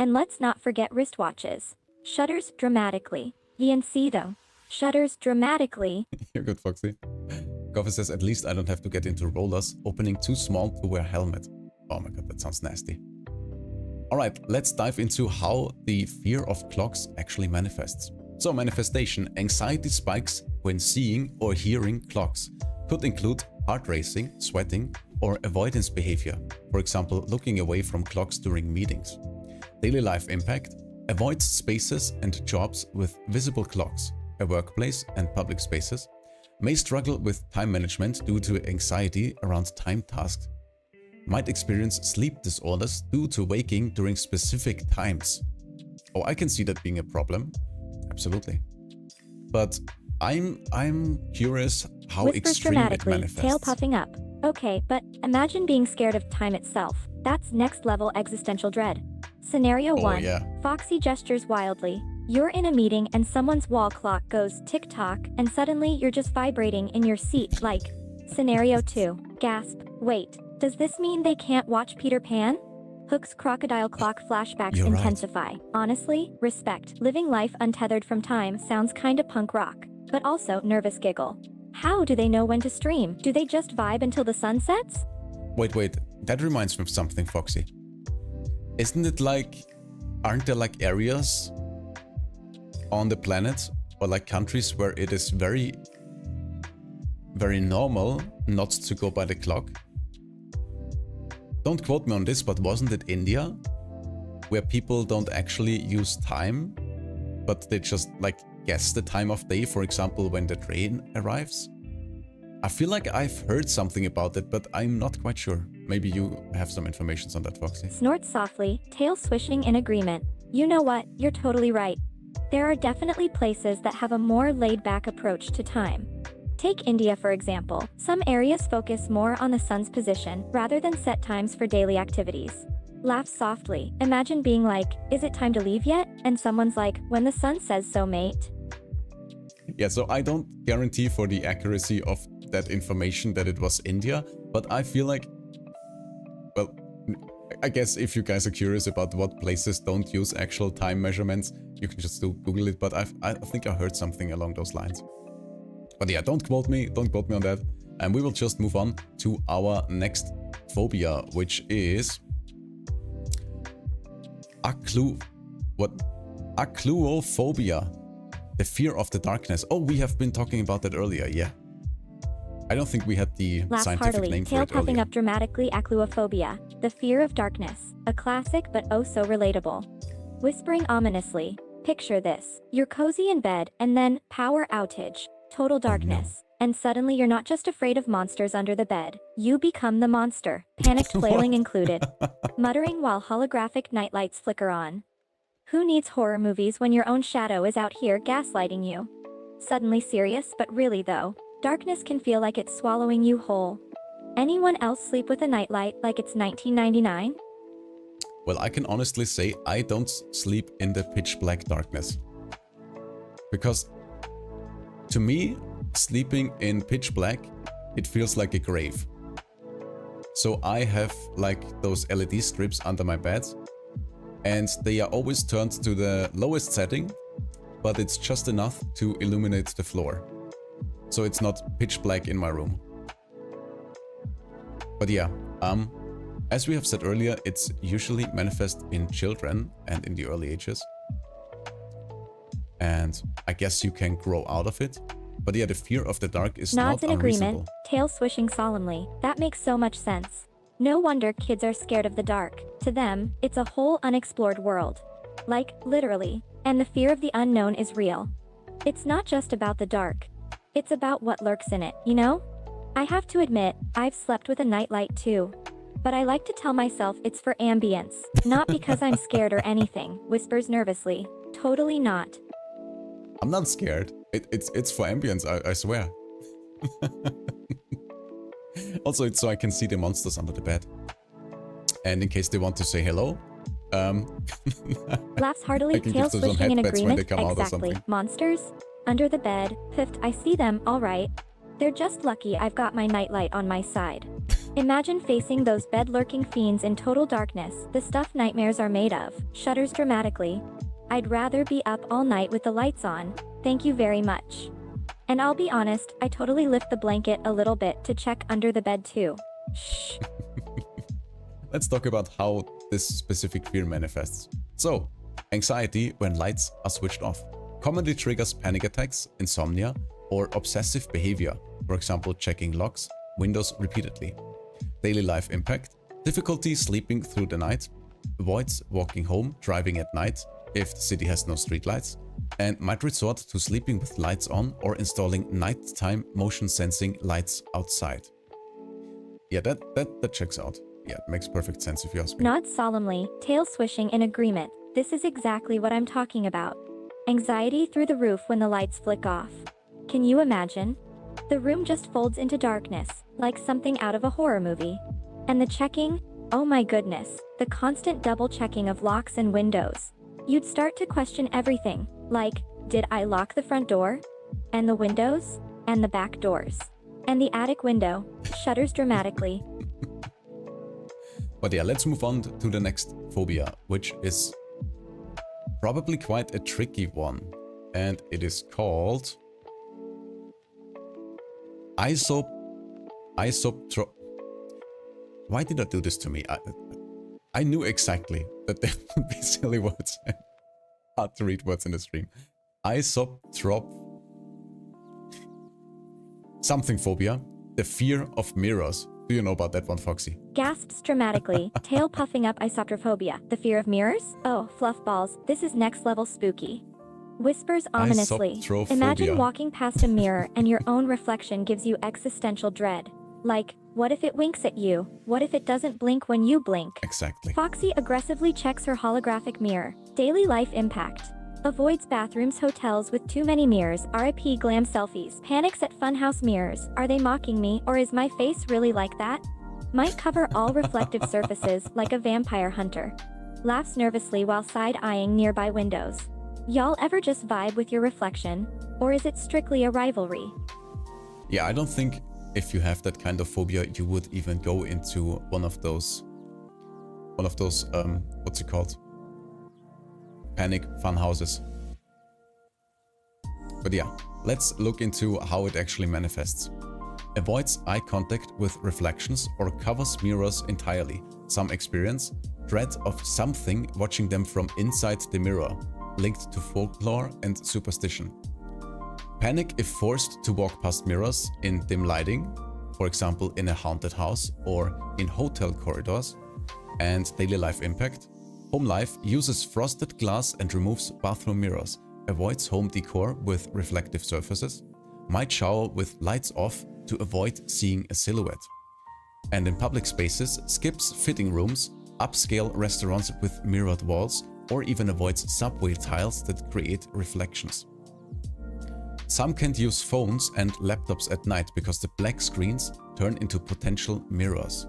And let's not forget wristwatches. Shudders dramatically. VNC though. Shudders dramatically.
You're good, Foxy. Coffee says, at least I don't have to get into rollers. Opening too small to wear helmet. Oh my god, that sounds nasty. Alright, let's dive into how the fear of clocks actually manifests. So manifestation, anxiety spikes when seeing or hearing clocks. Could include heart racing, sweating, or avoidance behavior. For example, looking away from clocks during meetings. Daily life impact, avoids spaces and jobs with visible clocks. A workplace and public spaces. May struggle with time management due to anxiety around time tasks. Might experience sleep disorders due to waking during specific times. Oh, I can see that being a problem. Absolutely. But I'm curious how
Whispers
extreme it
dramatically,
manifests.
tail puffing up. Okay, but imagine being scared of time itself. That's next level existential dread. Scenario 1.
yeah.
Foxy gestures wildly. You're in a meeting and someone's wall clock goes tick-tock and suddenly you're just vibrating in your seat like. Scenario 2. Gasp. Wait, does this mean they can't watch Peter Pan? Hook's crocodile clock flashbacks
You're right.
intensify. Honestly, respect. Living life untethered from time sounds kinda punk rock, but also nervous giggle. How do they know when to stream? Do they just vibe until the sun sets?
Wait, that reminds me of something, Foxy. Isn't it like, aren't there like areas on the planet or like countries where it is very normal not to go by the clock? Don't quote me on this, but wasn't it India where people don't actually use time, but they just like guess the time of day, for example, when the train arrives? I feel like I've heard something about it, but I'm not quite sure. Maybe you have some information on that, Foxy.
Snorts softly, tail swishing in agreement. You know what, you're totally right. There are definitely places that have a more laid-back approach to time. Take India for example. Some areas focus more on the sun's position rather than set times for daily activities. Laugh softly. Imagine being like, is it time to leave yet? And someone's like, when the sun says so, mate.
Yeah, so I don't guarantee for the accuracy of that information that it was India, but I feel like, well, I guess if you guys are curious about what places don't use actual time measurements, you can just Google it, but I think I heard something along those lines. But yeah, don't quote me on that. And we will just move on to our next phobia, which is acluophobia, the fear of the darkness. Oh, we have been talking about that earlier, yeah. I don't think we had the
Laugh
scientific
heartily,
name for
tail
it
puffing
earlier.
up dramatically. Acluophobia, the fear of darkness. A classic but oh so relatable. Whispering ominously. Picture this. You're cozy in bed and then power outage. Total darkness. And suddenly you're not just afraid of monsters under the bed. You become the monster. Panicked flailing included. Muttering while holographic nightlights flicker on. Who needs horror movies when your own shadow is out here gaslighting you? Suddenly serious, but really though. Darkness can feel like it's swallowing you whole. Anyone else sleep with a nightlight like it's 1999?
Well, I can honestly say I don't sleep in the pitch black darkness. Because to me, sleeping in pitch black, it feels like a grave. So I have like those LED strips under my bed and they are always turned to the lowest setting, but it's just enough to illuminate the floor. So it's not pitch black in my room. But yeah, as we have said earlier, it's usually manifest in children and in the early ages. And I guess you can grow out of it. But yeah, the fear of the dark is
Nods
not
in
unreasonable.
agreement, tail swishing solemnly. That makes so much sense. No wonder kids are scared of the dark. To them, it's a whole unexplored world. Like, literally. And the fear of the unknown is real. It's not just about the dark. It's about what lurks in it, you know? I have to admit, I've slept with a nightlight too. But I like to tell myself it's for ambience, not because I'm scared or anything, whispers nervously. Totally not.
I'm not scared. It's for ambience, I swear. Also, it's so I can see the monsters under the bed. And in case they want to say hello,
Laughs heartily,
I can
tail
give those on
swishing in
headbeds when they
agreement.
come out or
Exactly.
something.
Monsters? Under the bed. Piffed, I see them, alright. They're just lucky I've got my nightlight on my side. Imagine facing those bed-lurking fiends in total darkness, the stuff nightmares are made of. Shudders dramatically. I'd rather be up all night with the lights on. Thank you very much. And I'll be honest, I totally lift the blanket a little bit to check under the bed too. Shh.
Let's talk about how this specific fear manifests. So, anxiety when lights are switched off commonly triggers panic attacks, insomnia, or obsessive behavior, for example checking locks, windows repeatedly. Daily life impact: difficulty sleeping through the night, avoids walking home, driving at night if the city has no streetlights, and might resort to sleeping with lights on or installing nighttime motion sensing lights outside. Yeah, that checks out. Yeah, it makes perfect sense if you ask me.
Nod solemnly, tail swishing in agreement. This is exactly what I'm talking about. Anxiety through the roof when the lights flick off. Can you imagine? The room just folds into darkness, like something out of a horror movie. And the checking? Oh my goodness, the constant double checking of locks and windows. You'd start to question everything, like, did I lock the front door? And the windows? And the back doors? And the attic window? Shudders dramatically.
But yeah, let's move on to the next phobia, which is probably quite a tricky one. And it is called Why did I do this to me? I knew exactly that there would be silly words and hard to read words in the stream. Isotrop something phobia, the fear of mirrors. Do you know about that one, Foxy?
Gasps dramatically, tail puffing up isotrophobia. The fear of mirrors? Oh, fluff balls, this is next level spooky. Whispers ominously.
Isotrophobia.
Imagine walking past a mirror and your own reflection gives you existential dread. Like, what if it winks at you? What if it doesn't blink when you blink?
Exactly.
Foxy aggressively checks her holographic mirror. Daily life impact. Avoids bathrooms, hotels with too many mirrors. RIP glam selfies. Panics at funhouse mirrors. Are they mocking me or is my face really like that? Might cover all reflective surfaces like a vampire hunter. Laughs nervously while side-eyeing nearby windows. Y'all ever just vibe with your reflection? Or is it strictly a rivalry?
Yeah, I don't think if you have that kind of phobia, you would even go into one of those, what's it called? Panic fun houses. But yeah, let's look into how it actually manifests. Avoids eye contact with reflections or covers mirrors entirely. Some experience dread of something watching them from inside the mirror, linked to folklore and superstition. Panic if forced to walk past mirrors in dim lighting, for example in a haunted house or in hotel corridors. And daily life impact. Home life uses frosted glass and removes bathroom mirrors. Avoids home decor with reflective surfaces. Might shower with lights off to avoid seeing a silhouette. And in public spaces, skips fitting rooms, upscale restaurants with mirrored walls, or even avoids subway tiles that create reflections. Some can't use phones and laptops at night because the black screens turn into potential mirrors.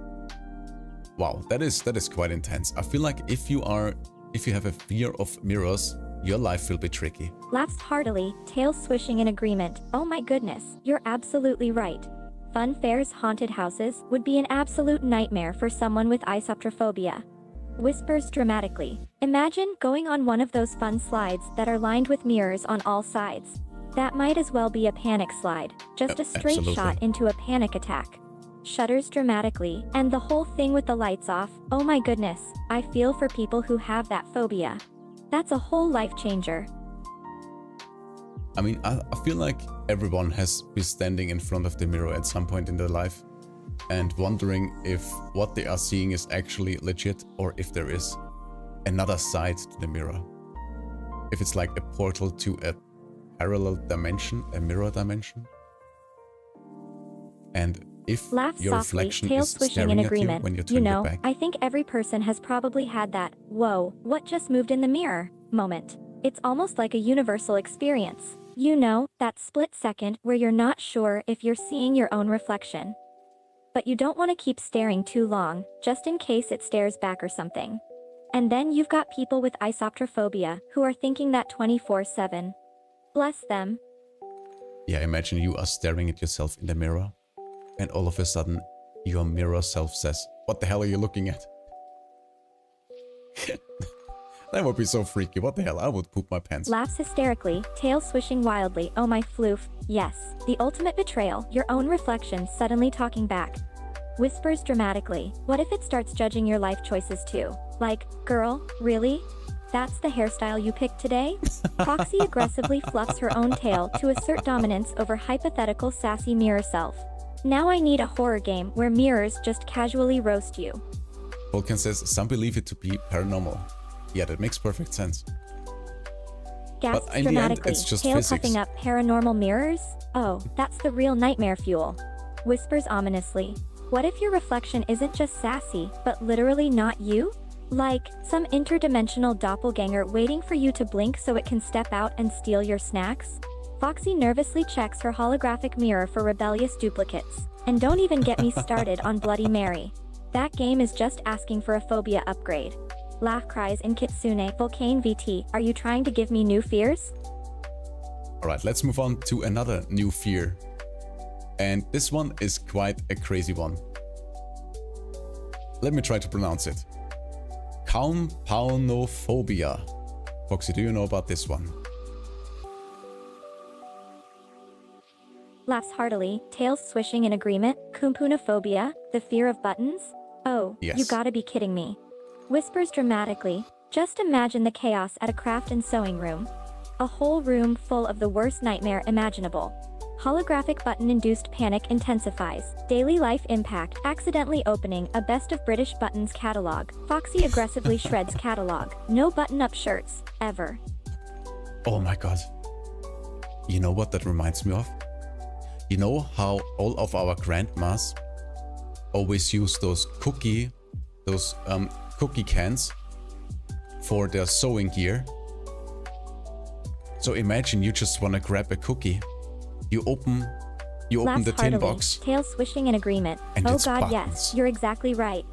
Wow, that is quite intense. I feel like if you have a fear of mirrors, your life will be tricky.
Laughs heartily, tail swishing in agreement. Oh my goodness, you're absolutely right. Fun fairs, haunted houses would be an absolute nightmare for someone with isotrophobia. Whispers dramatically. Imagine going on one of those fun slides that are lined with mirrors on all sides. That might as well be a panic slide, just a straight
Absolutely.
shot into a panic attack. Shudders dramatically, and the whole thing with the lights off. Oh my goodness, I feel for people who have that phobia. That's a whole life changer.
I mean, I feel like everyone has been standing in front of the mirror at some point in their life and wondering if what they are seeing is actually legit or if there is another side to the mirror. If it's like a portal to a parallel dimension, a mirror dimension. And if
Laugh
your
softly,
reflection
tail
is
swishing in
staring at you
agreement.
when you
You
turn your
know,
back.
I think every person has probably had that, whoa, what just moved in the mirror moment. It's almost like a universal experience. You know, that split second where you're not sure if you're seeing your own reflection. But you don't want to keep staring too long, just in case it stares back or something. And then you've got people with isotrophobia who are thinking that 24/7. Bless them.
Yeah, imagine you are staring at yourself in the mirror and all of a sudden your mirror self says, "What the hell are you looking at?" That would be so freaky. What the hell? I would poop my pants.
Laughs hysterically, tail swishing wildly. Oh my floof. Yes. The ultimate betrayal. Your own reflection suddenly talking back. Whispers dramatically. What if it starts judging your life choices too? Like, girl, really? That's the hairstyle you picked today? Foxy aggressively fluffs her own tail to assert dominance over hypothetical sassy mirror self. Now I need a horror game where mirrors just casually roast you.
Vulcan says some believe it to be paranormal. Yeah, that makes perfect sense.
Gasps
in the end,
dramatically,
it's just
tail
physics.
puffing up. Paranormal mirrors? Oh, that's the real nightmare fuel. Whispers ominously. What if your reflection isn't just sassy, but literally not you? Like, some interdimensional doppelganger waiting for you to blink so it can step out and steal your snacks? Foxy nervously checks her holographic mirror for rebellious duplicates. And don't even get me started on Bloody Mary. That game is just asking for a phobia upgrade. Laugh cries in Kitsune. Volcane VT, are you trying to give me new fears?
Alright, let's move on to another new fear. And this one is quite a crazy one. Let me try to pronounce it. Phobia. Foxy, do you know about this one?
Laughs heartily, tails swishing in agreement. Phobia, the fear of buttons? Oh,
Yes.
you gotta be kidding me. Whispers dramatically. Just imagine the chaos at a craft and sewing room. A whole room full of the worst nightmare imaginable. Holographic button-induced panic intensifies. Daily life impact. Accidentally opening a Best of British Buttons catalog. Foxy aggressively shreds catalog. No button-up shirts. Ever.
Oh my god. You know what that reminds me of? You know how all of our grandmas always use those cookie cans for their sewing gear? So imagine you just want to grab a cookie. You open
Laughs
the tin
heartily,
box.
tail swishing in agreement.
And
Oh
it's
god,
buttons.
yes, you're exactly right.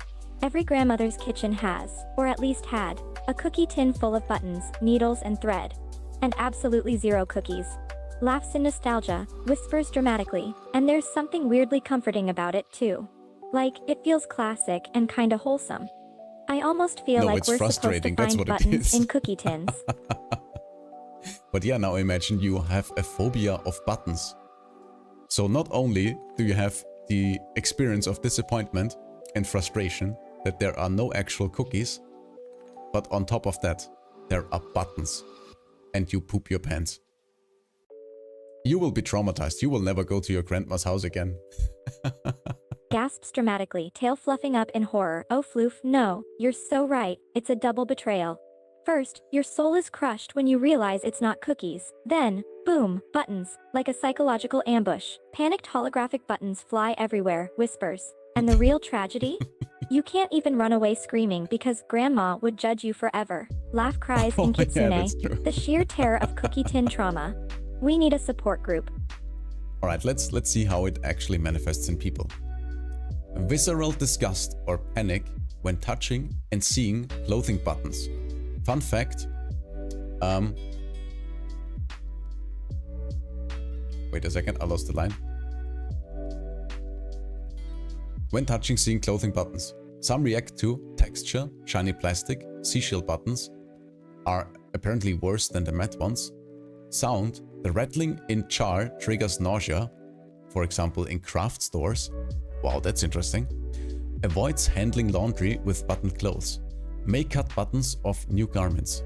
Every grandmother's kitchen has, or at least had, a cookie tin full of buttons, needles, and thread. And absolutely zero cookies. Laughs in nostalgia, whispers dramatically, and there's something weirdly comforting about it too. Like, it feels classic and kinda wholesome. I almost feel
No,
like
it's
we're supposed to
frustrating, that's
find
what it
buttons
is.
in cookie tins.
But yeah, now imagine you have a phobia of buttons. So not only do you have the experience of disappointment and frustration that there are no actual cookies, but on top of that, there are buttons. And you poop your pants. You will be traumatized. You will never go to your grandma's house again.
Gasps dramatically, tail fluffing up in horror. Oh floof, no, you're so right, it's a double betrayal. First, your soul is crushed when you realize it's not cookies. Then, boom, buttons, like a psychological ambush. Panicked holographic buttons fly everywhere, whispers. And the real tragedy? You can't even run away screaming because grandma would judge you forever. Laugh cries
Oh,
in
yeah,
Kitsune.
that's true.
The sheer terror of cookie tin trauma. We need a support group.
Alright, let's see how it actually manifests in people. Visceral disgust or panic when touching and seeing clothing buttons. Fun fact. Wait a second, I lost the line. When touching, seeing clothing buttons. Some react to texture, shiny plastic, seashell buttons are apparently worse than the matte ones. Sound, the rattling in jar triggers nausea, for example in craft stores. Wow, that's interesting. Avoids handling laundry with buttoned clothes. May cut buttons off new garments.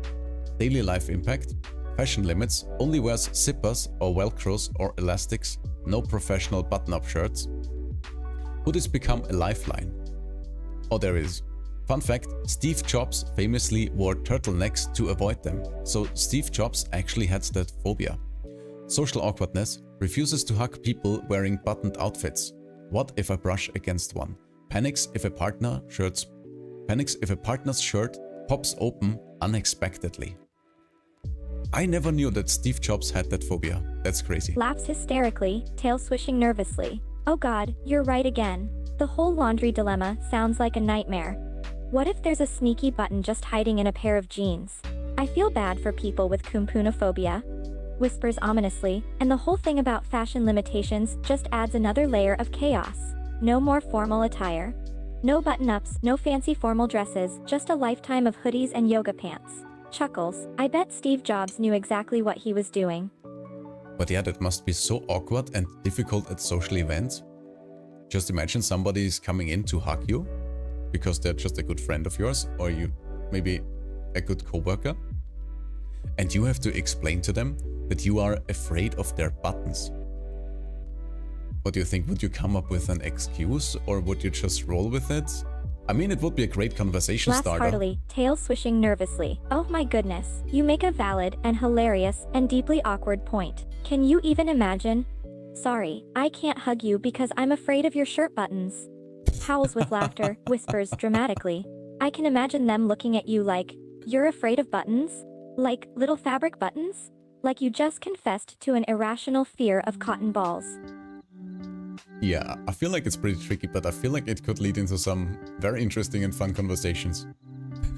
Daily life impact. Fashion limits. Only wears zippers or velcros or elastics. No professional button-up shirts. Hoodies become a lifeline. Oh, there is. Fun fact, Steve Jobs famously wore turtlenecks to avoid them. So Steve Jobs actually had that phobia. Social awkwardness. Refuses to hug people wearing buttoned outfits. What if I brush against one? Panics if a partner's shirt pops open unexpectedly. I never knew that Steve Jobs had that phobia. That's crazy.
Laughs hysterically, tail swishing nervously. Oh god, you're right again. The whole laundry dilemma sounds like a nightmare. What if there's a sneaky button just hiding in a pair of jeans? I feel bad for people with phobia. Whispers ominously, and the whole thing about fashion limitations just adds another layer of chaos. No more formal attire. No button-ups, no fancy formal dresses, just a lifetime of hoodies and yoga pants. chuckles. I bet Steve Jobs knew exactly what he was doing.
But yeah, that must be so awkward and difficult at social events. Just imagine somebody is coming in to hug you because they're just a good friend of yours, or you maybe a good coworker, and you have to explain to them that you are afraid of their buttons. What do you think? Would you come up with an excuse, or would you just roll with it? I mean, it would be a great conversation
Laughs
starter.
heartily, tail swishing nervously. Oh my goodness, you make a valid and hilarious and deeply awkward point. Can you even imagine? Sorry, I can't hug you because I'm afraid of your shirt buttons. Howls with laughter, whispers dramatically. I can imagine them looking at you like, you're afraid of buttons? Like little fabric buttons? Like you just confessed to an irrational fear of cotton balls.
Yeah, I feel like it's pretty tricky, but I feel like it could lead into some very interesting and fun conversations.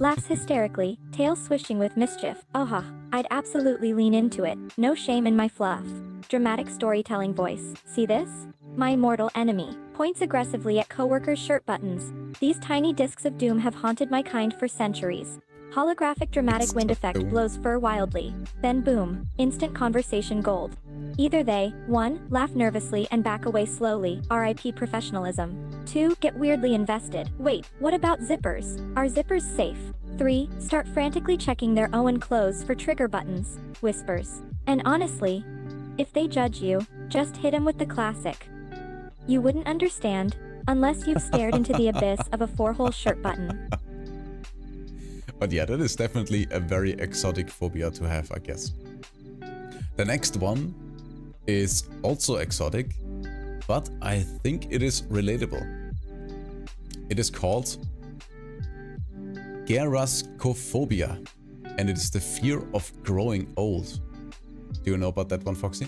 Laughs hysterically, tail swishing with mischief. Oh, I'd absolutely lean into it. No shame in my fluff. Dramatic storytelling voice. See this? My mortal enemy. Points aggressively at coworkers' shirt buttons. These tiny discs of doom have haunted my kind for centuries. Holographic dramatic wind effect blows fur wildly. Then boom, instant conversation gold. Either they, 1, laugh nervously and back away slowly, RIP professionalism. 2, get weirdly invested. Wait, what about zippers? Are zippers safe? 3, start frantically checking their own clothes for trigger buttons, whispers. And honestly, if they judge you, just hit 'em with the classic. You wouldn't understand, unless you've stared into the abyss of a 4-hole shirt button.
But yeah, that is definitely a very exotic phobia to have, I guess. The next one is also exotic, but I think it is relatable. It is called Gerascophobia, and it is the fear of growing old. Do you know about that one, Foxy?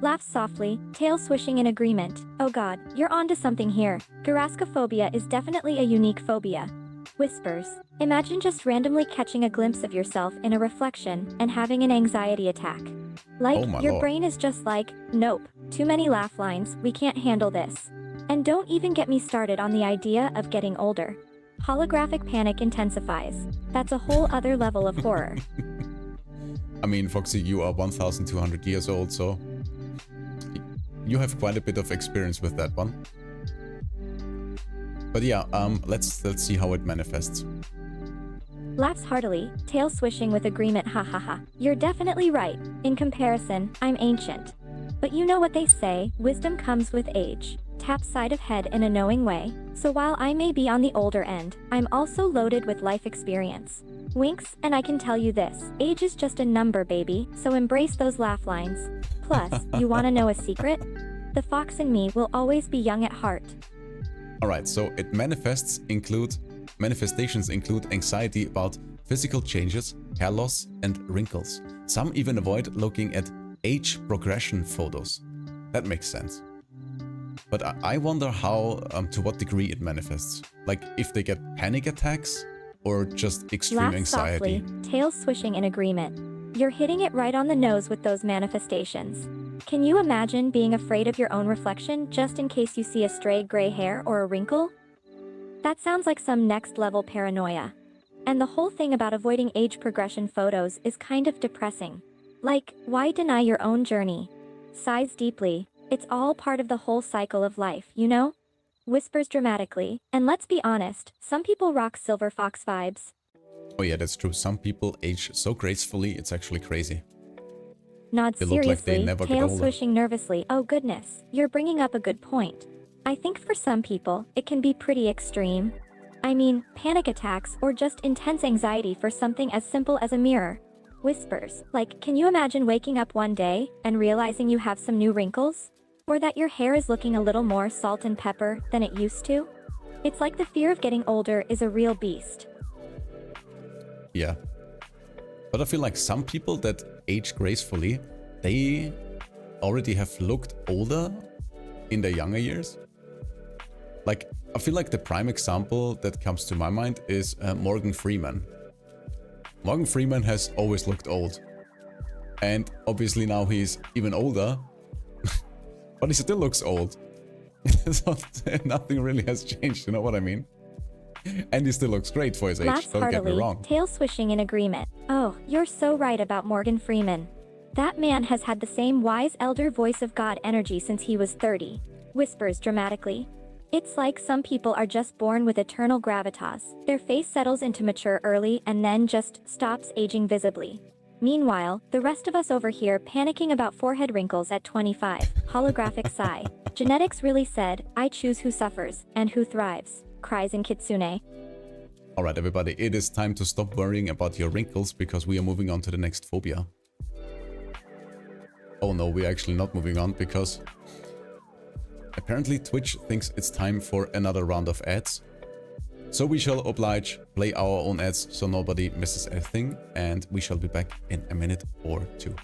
Laughs softly, tail swishing in agreement. Oh god, you're onto something here. Gerascophobia is definitely a unique phobia. Whispers. Imagine just randomly catching a glimpse of yourself in a reflection and having an anxiety attack. Like,
Oh my
your
lord.
brain is just like, nope, too many laugh lines, we can't handle this. And don't even get me started on the idea of getting older. Holographic panic intensifies. That's a whole other level of horror.
I mean, Foxy, you are 1,200 years old, so you have quite a bit of experience with that one. But yeah, let's see how it manifests.
Laughs heartily, tail swishing with agreement. Ha ha ha. You're definitely right. In comparison, I'm ancient. But you know what they say, wisdom comes with age. Tap side of head in a knowing way. So while I may be on the older end, I'm also loaded with life experience. Winks, and I can tell you this, age is just a number, baby, so embrace those laugh lines. Plus, you wanna know a secret? The fox in me will always be young at heart.
Alright, so it manifestations include anxiety about physical changes, hair loss, and wrinkles. Some even avoid looking at age progression photos. That makes sense. But I wonder how, to what degree it manifests. Like, if they get panic attacks, or just extreme
Laugh
anxiety.
softly, tail swishing in agreement. You're hitting it right on the nose with those manifestations. Can you imagine being afraid of your own reflection just in case you see a stray gray hair or a wrinkle? That sounds like some next-level paranoia. And the whole thing about avoiding age progression photos is kind of depressing. Like, why deny your own journey? Sighs deeply. It's all part of the whole cycle of life, you know? Whispers dramatically. And let's be honest, some people rock silver fox vibes.
Oh yeah, that's true. Some people age so gracefully, it's actually crazy.
Nods
They look like they
seriously,
never get
tail
older.
swishing nervously. Oh goodness, you're bringing up a good point. I think for some people, it can be pretty extreme. I mean, panic attacks or just intense anxiety for something as simple as a mirror. Whispers, like, can you imagine waking up one day and realizing you have some new wrinkles? Or that your hair is looking a little more salt and pepper than it used to? It's like the fear of getting older is a real beast.
Yeah. But I feel like some people that age gracefully, they already have looked older in their younger years. Like, I feel like the prime example that comes to my mind is Morgan Freeman. Morgan Freeman has always looked old. And obviously now he's even older, but he still looks old. So nothing really has changed, you know what I mean? And he still looks great for his age,
Laughs
don't get me
heartily,
wrong.
tail swishing in agreement. Oh, you're so right about Morgan Freeman. That man has had the same wise elder voice of God energy since he was 30. Whispers dramatically. It's like some people are just born with eternal gravitas. Their face settles into mature early and then just stops aging visibly. Meanwhile, the rest of us over here panicking about forehead wrinkles at 25. Holographic sigh. Genetics really said, I choose who suffers and who thrives. Cries in Kitsune.
Alright everybody, it is time to stop worrying about your wrinkles because we are moving on to the next phobia. Oh no, we're actually not moving on because apparently Twitch thinks it's time for another round of ads. So we shall oblige, play our own ads so nobody misses a thing, and we shall be back in a minute or two.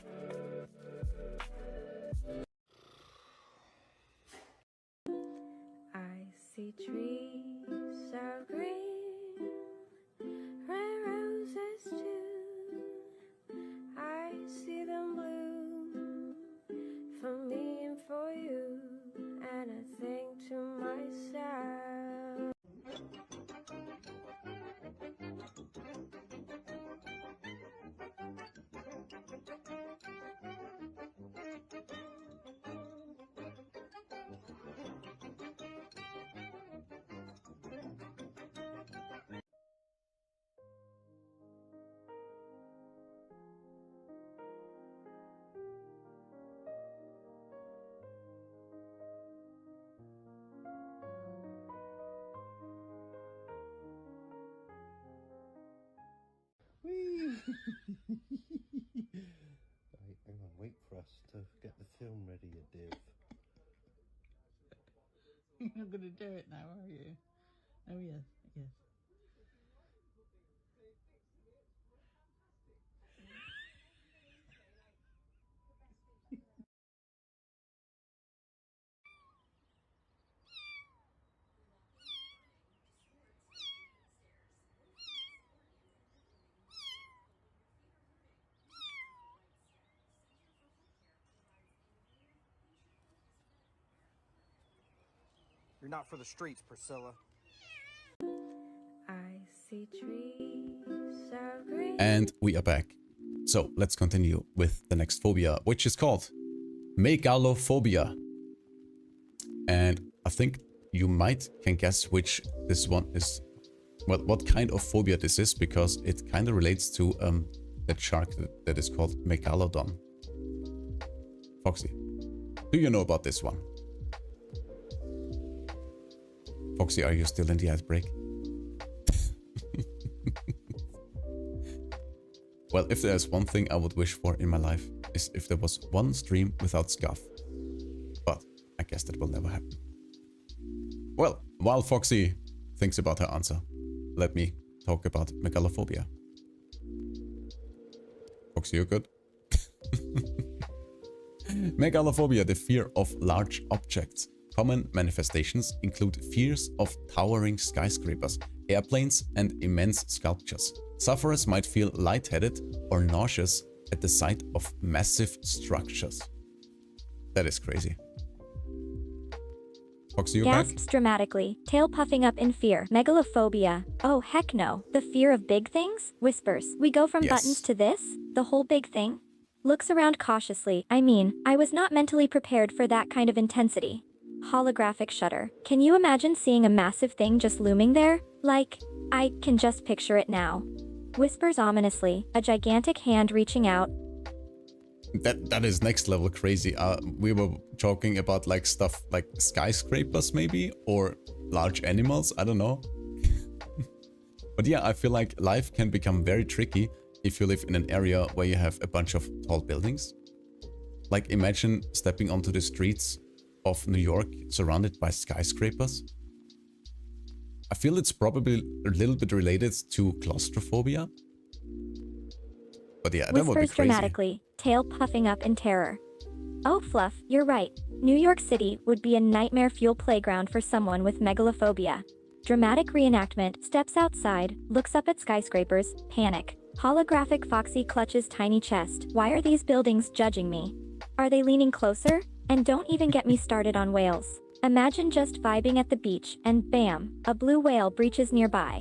I see trees of green, red roses too. I see them bloom for me and for you, and I think to myself.
Right, hang on, wait for us to get the film ready, you div.
You're not going to do it now, are you? Oh, yes, yes.
You're not for the streets, Priscilla.
I see trees of green.
And we are back. So let's continue with the next phobia, which is called megalophobia. And I think you might can guess which this one is, well, what kind of phobia this is, because it kind of relates to that shark that is called megalodon. Foxy, do you know about this one? Foxy, are you still in the ad break? Well, if there's one thing I would wish for in my life, is if there was one stream without scuff. But I guess that will never happen. Well, while Foxy thinks about her answer, let me talk about megalophobia. Foxy, you good? Megalophobia, the fear of large objects. Common manifestations include fears of towering skyscrapers, airplanes, and immense sculptures. Sufferers might feel lightheaded or nauseous at the sight of massive structures. That is crazy. Foxy, you back?
Gasps dramatically, tail puffing up in fear. Megalophobia. Oh, heck no. The fear of big things? Whispers. We go from
Yes.
buttons to this? The whole big thing? Looks around cautiously. I mean, I was not mentally prepared for that kind of intensity. Holographic shudder. Can you imagine seeing a massive thing just looming there? Like, I can just picture it now. Whispers ominously, a gigantic hand reaching out.
That is next level crazy. We were talking about like stuff like skyscrapers maybe, or large animals, I don't know. But yeah, I feel like life can become very tricky if you live in an area where you have a bunch of tall buildings. Like imagine stepping onto the streets of New York surrounded by skyscrapers. I feel it's probably a little bit related to claustrophobia. But yeah, that would be
Whispers
crazy.
dramatically, tail puffing up in terror. Oh, Fluff, you're right. New York City would be a nightmare fuel playground for someone with megalophobia. Dramatic reenactment, steps outside, looks up at skyscrapers, panic. Holographic Foxy clutches tiny chest. Why are these buildings judging me? Are they leaning closer? And don't even get me started on whales. Imagine just vibing at the beach and bam, a blue whale breaches nearby.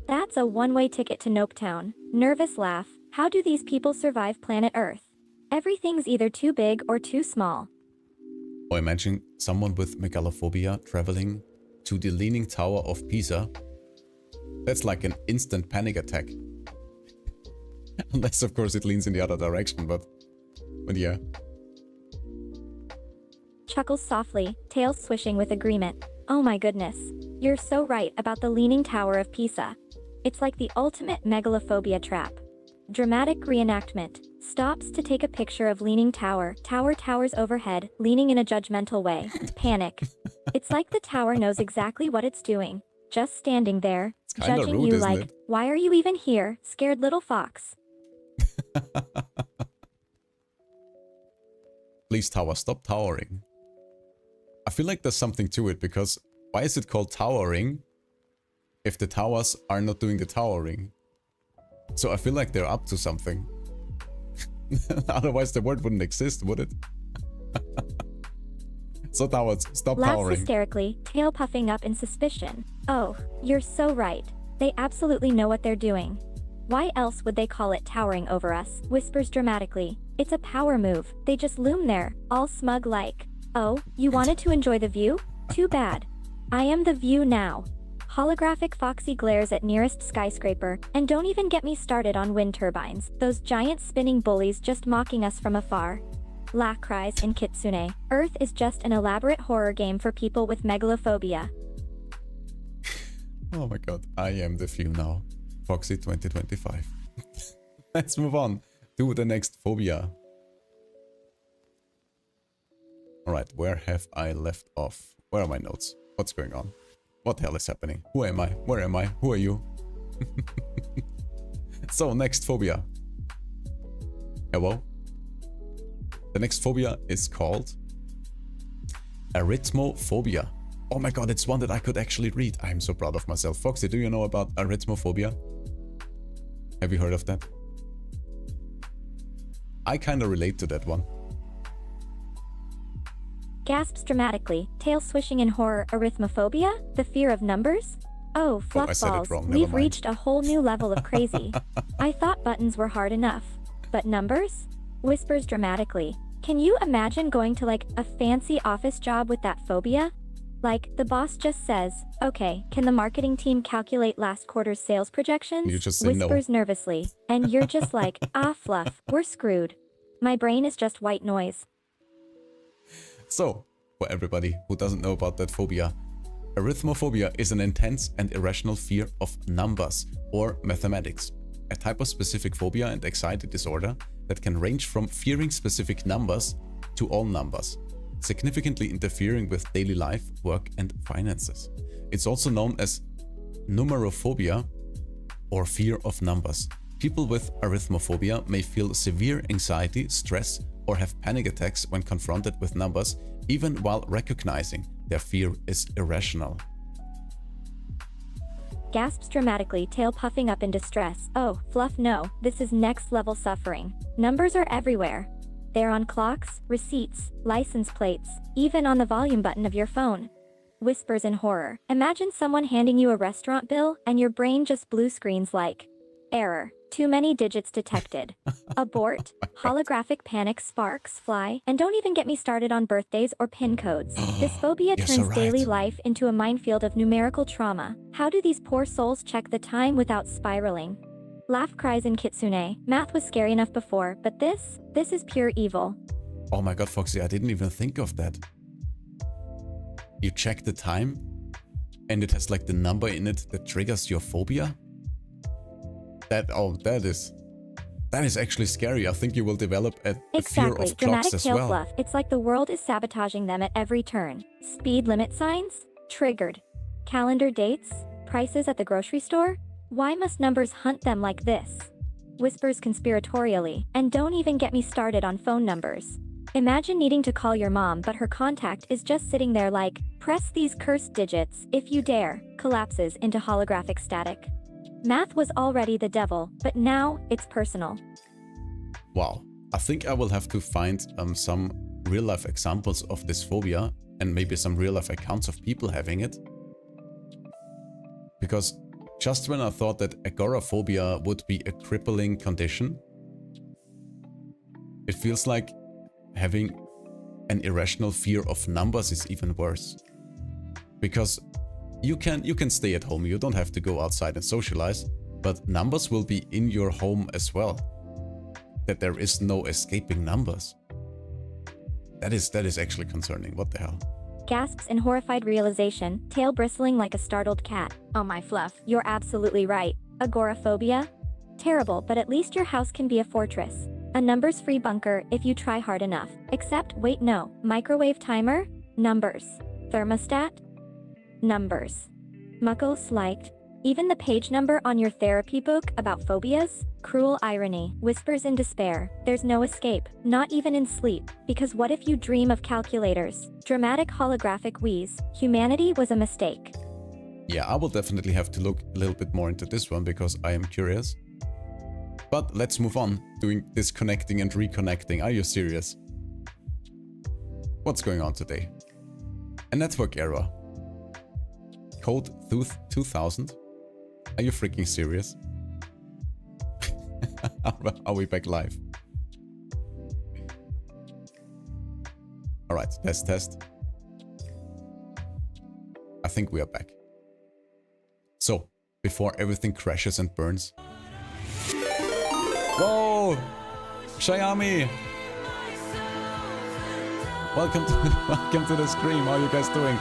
That's a one-way ticket to Nope Town. Nervous laugh. How do these people survive planet Earth? Everything's either too big or too small.
Or imagine someone with megalophobia traveling to the Leaning Tower of Pisa. That's like an instant panic attack. Unless, of course, it leans in the other direction, but yeah.
Chuckles softly, tail swishing with agreement. Oh my goodness. You're so right about the Leaning Tower of Pisa. It's like the ultimate megalophobia trap. Dramatic reenactment. Stops to take a picture of Leaning Tower. Tower towers overhead, leaning in a judgmental way. Panic. It's like the tower knows exactly what it's doing. Just standing there, judging
rude,
you
isn't
like,
it?
why are you even here, scared little fox?
Please, tower, stop towering. I feel like there's something to it, because why is it called towering if the towers are not doing the towering? So I feel like they're up to something. Otherwise the word wouldn't exist, would it? So towers, stop
Laughs
towering.
hysterically, tail puffing up in suspicion. Oh, you're so right. They absolutely know what they're doing. Why else would they call it towering over us? Whispers dramatically. It's a power move. They just loom there, all smug like. Oh, you wanted to enjoy the view? Too bad. I am the view now. Holographic Foxy glares at nearest skyscraper, and don't even get me started on wind turbines, those giant spinning bullies just mocking us from afar. La cries in Kitsune. Earth is just an elaborate horror game for people with megalophobia.
Oh my god, I am the few now. Foxy 2025. Let's move on to the next phobia. Alright, where have I left off? Where are my notes? What's going on? What the hell is happening? Who am I? Where am I? Who are you? So, next phobia. Hello? The next phobia is called arithmophobia. Oh my god, it's one that I could actually read. I'm so proud of myself. Foxy, do you know about arithmophobia? Have you heard of that? I kinda relate to that one.
Gasps dramatically, tail swishing in horror. Arithmophobia? The fear of numbers? Oh, fluff
I said it
balls.
wrong, never
We've
mind.
reached a whole new level of crazy. I thought buttons were hard enough. But numbers? Whispers dramatically. Can you imagine going to like a fancy office job with that phobia? Like, the boss just says, okay, can the marketing team calculate last quarter's sales projections?
You just say no.
Whispers nervously. And you're just like, ah, fluff, we're screwed. My brain is just white noise.
So, for everybody who doesn't know about that phobia, arithmophobia is an intense and irrational fear of numbers or mathematics, a type of specific phobia and anxiety disorder that can range from fearing specific numbers to all numbers, significantly interfering with daily life, work, and finances. It's also known as numerophobia or fear of numbers. People with arithmophobia may feel severe anxiety, stress, or have panic attacks when confronted with numbers, even while recognizing their fear is irrational.
Gasps dramatically, tail puffing up in distress. Oh, fluff no, this is next level suffering. Numbers are everywhere. They're on clocks, receipts, license plates, even on the volume button of your phone. Whispers in horror. Imagine someone handing you a restaurant bill and your brain just blue screens like, error, too many digits detected. Abort, holographic panic, sparks fly, and don't even get me started on birthdays or PIN codes. This phobia
You're
turns
so
daily
right.
life into a minefield of numerical trauma. How do these poor souls check the time without spiraling? Laugh cries in Kitsune. Math was scary enough before, but this is pure evil.
Oh my god, Foxy, I didn't even think of that. You check the time and it has like the number in it that triggers your phobia? That is actually scary. I think you will develop a fear
Exactly,
of clocks
dramatic
as
tail
well.
fluff. It's like the world is sabotaging them at every turn. Speed limit signs? Triggered. Calendar dates? Prices at the grocery store? Why must numbers hunt them like this? Whispers conspiratorially. And don't even get me started on phone numbers. Imagine needing to call your mom, but her contact is just sitting there like, press these cursed digits, if you dare, collapses into holographic static. Math was already the devil, but now it's personal.
Wow. I think I will have to find some real-life examples of this phobia and maybe some real life accounts of people having it. Because just when I thought that agoraphobia would be a crippling condition, it feels like having an irrational fear of numbers is even worse. Because you can stay at home, you don't have to go outside and socialize, but numbers will be in your home as well. That there is no escaping numbers. That is actually concerning. What the hell?
Gasps in horrified realization, tail bristling like a startled cat. Oh my fluff, you're absolutely right. Agoraphobia? Terrible, but at least your house can be a fortress. A numbers-free bunker if you try hard enough. Except, wait no, microwave timer? Numbers. Thermostat? Numbers. Muckles liked. Even the page number on your therapy book about phobias? Cruel irony. Whispers in despair. There's no escape, not even in sleep. Because what if you dream of calculators? Dramatic holographic wheeze. Humanity was a mistake.
Yeah, I will definitely have to look a little bit more into this one because I am curious. But let's move on, doing disconnecting and reconnecting. Are you serious? What's going on today? A network error. Code 2000? Are you freaking serious? Are we back live? Alright, test. I think we are back. So, before everything crashes and burns. Whoa! Xiaomi! Welcome to the stream. How are you guys doing?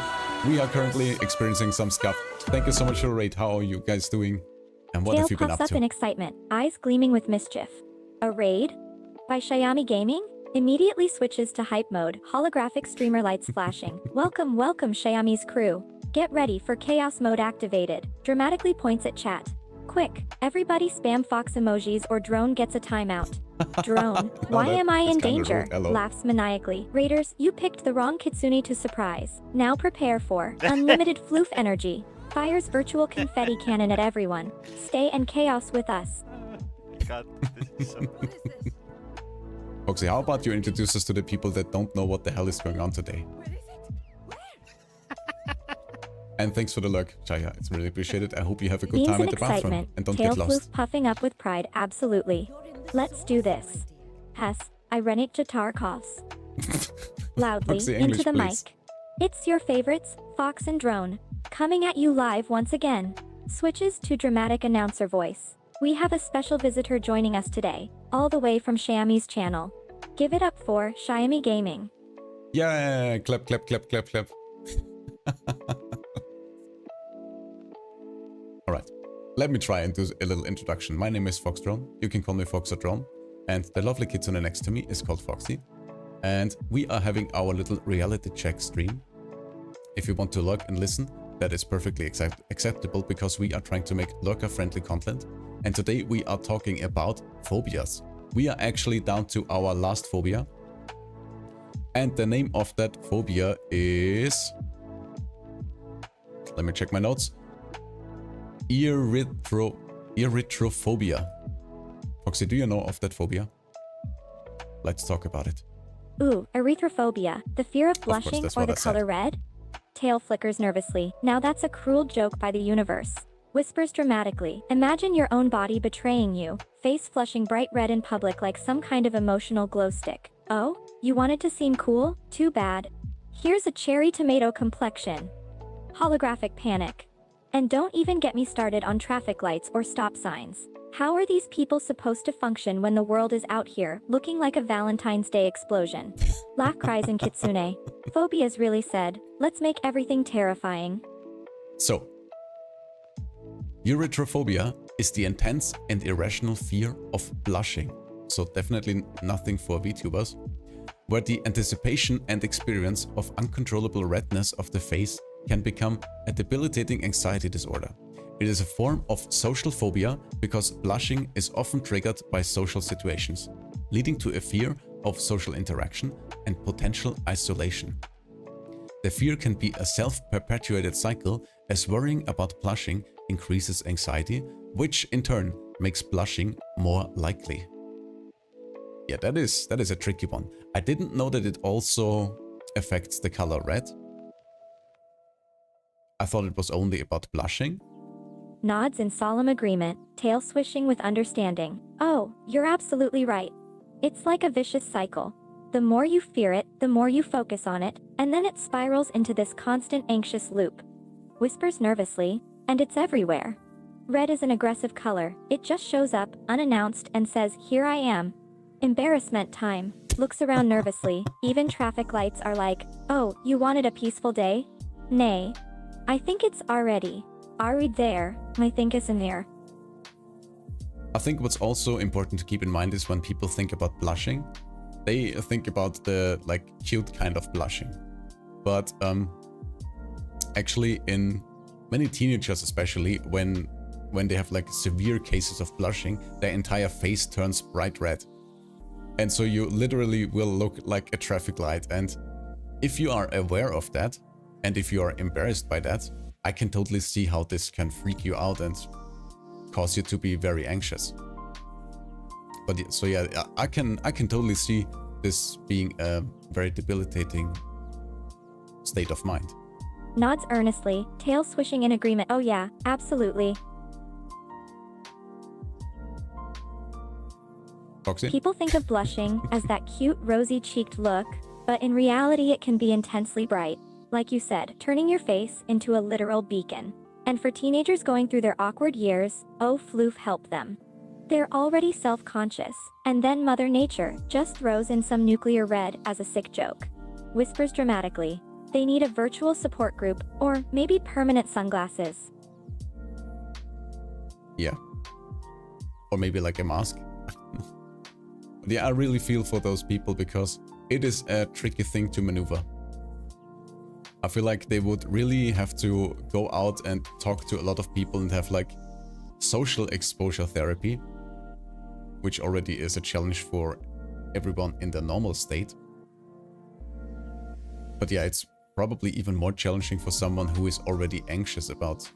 We are currently experiencing some scuff. Thank you so much for the raid. How are you guys doing? And what
Tail
have you been
puffs
up
up
to?
in excitement, eyes gleaming with mischief. A raid? By Xiaomi Gaming? Immediately switches to hype mode, holographic streamer lights flashing. Welcome Xiaomi's crew. Get ready for chaos mode activated. Dramatically points at chat. Quick, everybody spam Fox emojis or Drone gets a timeout. Drone, why am I in danger? Laughs maniacally. Raiders, you picked the wrong kitsune to surprise. Now prepare for unlimited floof energy. Fires virtual confetti cannon at everyone. Stay and chaos with us.
God, this is so
Foxy, how about you introduce us to the people that don't know what the hell is going on today? And thanks for the lurk, Chaya. It's really appreciated. I hope you have a good
Beams
time
in
at the bathroom
excitement.
and don't
Tail
get lost.
floof puffing up with pride. Absolutely. Let's do this. Hess, ironic guitar coughs. Loudly
Foxy,
into
English,
the
please.
mic. It's your favorites, Fox and Drone, coming at you live once again. Switches to dramatic announcer voice. We have a special visitor joining us today, all the way from Xiaomi's channel. Give it up for Xiaomi Gaming.
Yeah, clap, clap, clap, clap, clap. Alright, let me try and do a little introduction. My name is Fox&Drone. You can call me Fox&Drone. And the lovely kitsune next to me is called Foxy. And we are having our little reality check stream. If you want to lurk and listen, that is perfectly acceptable because we are trying to make lurker-friendly content. And today we are talking about phobias. We are actually down to our last phobia. And the name of that phobia is... Let me check my notes. Erythrophobia. Foxy, do you know of that phobia? Let's talk about it.
Ooh, erythrophobia, the fear of blushing
that's
or
what
the
I said.
color red? Tail flickers nervously. Now that's a cruel joke by the universe. Whispers dramatically. Imagine your own body betraying you, face flushing bright red in public like some kind of emotional glow stick. Oh, you wanted to seem cool? Too bad. Here's a cherry tomato complexion. Holographic panic. And don't even get me started on traffic lights or stop signs. How are these people supposed to function when the world is out here, looking like a Valentine's Day explosion? Laugh cries in kitsune. Phobias really said, let's make everything terrifying.
So, erythrophobia is the intense and irrational fear of blushing. So definitely nothing for VTubers. Where the anticipation and experience of uncontrollable redness of the face can become a debilitating anxiety disorder. It is a form of social phobia because blushing is often triggered by social situations, leading to a fear of social interaction and potential isolation. The fear can be a self-perpetuated cycle as worrying about blushing increases anxiety, which in turn makes blushing more likely. Yeah, that is a tricky one. I didn't know that it also affects the color red. I thought it was only about blushing.
Nods in solemn agreement, tail swishing with understanding. Oh, you're absolutely right. It's like a vicious cycle. The more you fear it, the more you focus on it, and then it spirals into this constant anxious loop. Whispers nervously, and it's everywhere. Red is an aggressive color. It just shows up, unannounced, and says, "Here I am." Embarrassment time. Looks around nervously. Even traffic lights are like, "Oh, you wanted a peaceful day? Nay. I think it's already. Are we there? I think it's in there."
I think what's also important to keep in mind is when people think about blushing, they think about the like cute kind of blushing. But actually in many teenagers, especially when they have like severe cases of blushing, their entire face turns bright red. And so you literally will look like a traffic light. And if you are aware of that, and if you are embarrassed by that, I can totally see how this can freak you out and cause you to be very anxious. But so yeah, I can totally see this being a very debilitating state of mind.
Nods earnestly, tail swishing in agreement. Oh yeah, absolutely.
Foxy?
People think of blushing as that cute rosy-cheeked look, but in reality it can be intensely bright. Like you said, turning your face into a literal beacon. And for teenagers going through their awkward years, oh floof, help them. They're already self-conscious, and then Mother Nature just throws in some nuclear red as a sick joke. Whispers dramatically. They need a virtual support group, or maybe permanent sunglasses.
Yeah. Or maybe like a mask. But yeah, I really feel for those people because it is a tricky thing to maneuver. I feel like they would really have to go out and talk to a lot of people and have like social exposure therapy, which already is a challenge for everyone in the normal state. But yeah, it's probably even more challenging for someone who is already anxious about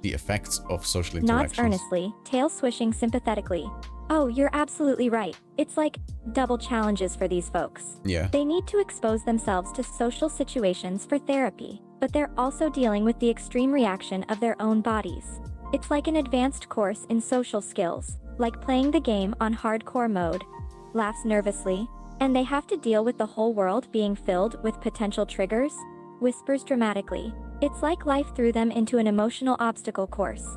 the effects of social interactions.
Nods earnestly, tail swishing sympathetically. Oh, you're absolutely right. It's like double challenges for these folks.
Yeah.
They need to expose themselves to social situations for therapy, but they're also dealing with the extreme reaction of their own bodies. It's like an advanced course in social skills, like playing the game on hardcore mode. Laughs nervously, and they have to deal with the whole world being filled with potential triggers. Whispers dramatically. It's like life threw them into an emotional obstacle course.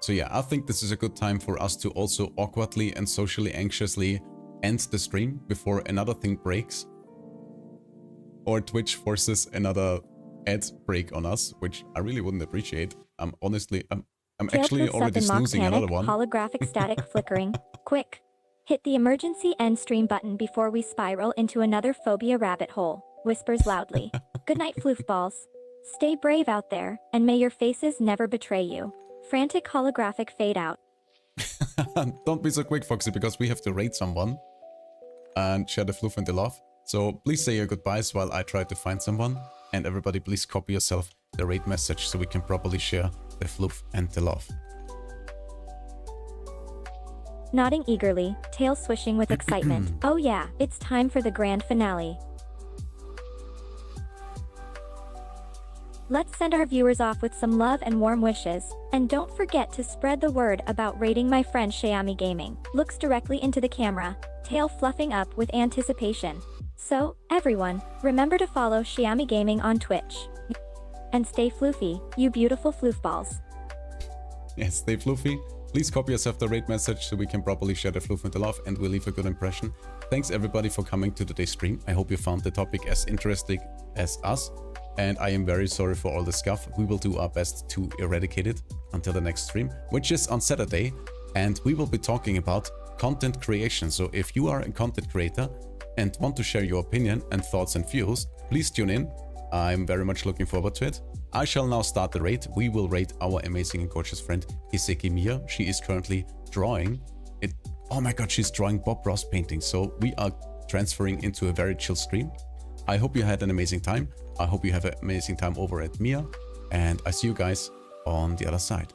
So yeah, I think this is a good time for us to also awkwardly and socially anxiously end the stream before another thing breaks. Or Twitch forces another ad break on us, which I really wouldn't appreciate. I'm actually already snoozing another one.
Holographic static flickering. Quick! Hit the emergency end stream button before we spiral into another phobia rabbit hole. Whispers loudly. Good night, floofballs. Stay brave out there, and may your faces never betray you. Frantic holographic fade out.
Don't be so quick, Foxy, because we have to raid someone and share the floof and the love. So please say your goodbyes while I try to find someone. And everybody, please copy yourself the raid message so we can properly share the floof and the love.
Nodding eagerly, tail swishing with excitement. Oh yeah, it's time for the grand finale. Let's send our viewers off with some love and warm wishes, and don't forget to spread the word about rating my friend Xiaomi Gaming. Looks directly into the camera, tail fluffing up with anticipation. So, everyone, remember to follow Xiaomi Gaming on Twitch. And stay floofy, you beautiful floofballs.
Yes, stay floofy. Please copy yourself the raid message so we can properly share the floof and the love and we'll leave a good impression. Thanks everybody for coming to today's stream. I hope you found the topic as interesting as us. And I am very sorry for all the scuff. We will do our best to eradicate it until the next stream, which is on Saturday. And we will be talking about content creation. So if you are a content creator and want to share your opinion and thoughts and views, please tune in. I'm very much looking forward to it. I shall now start the raid. We will raid our amazing and gorgeous friend Hiseki Mia. She is currently drawing it. Oh my god, she's drawing Bob Ross paintings. So we are transferring into a very chill stream. I hope you had an amazing time. I hope you have an amazing time over at Mia. And I see you guys on the other side.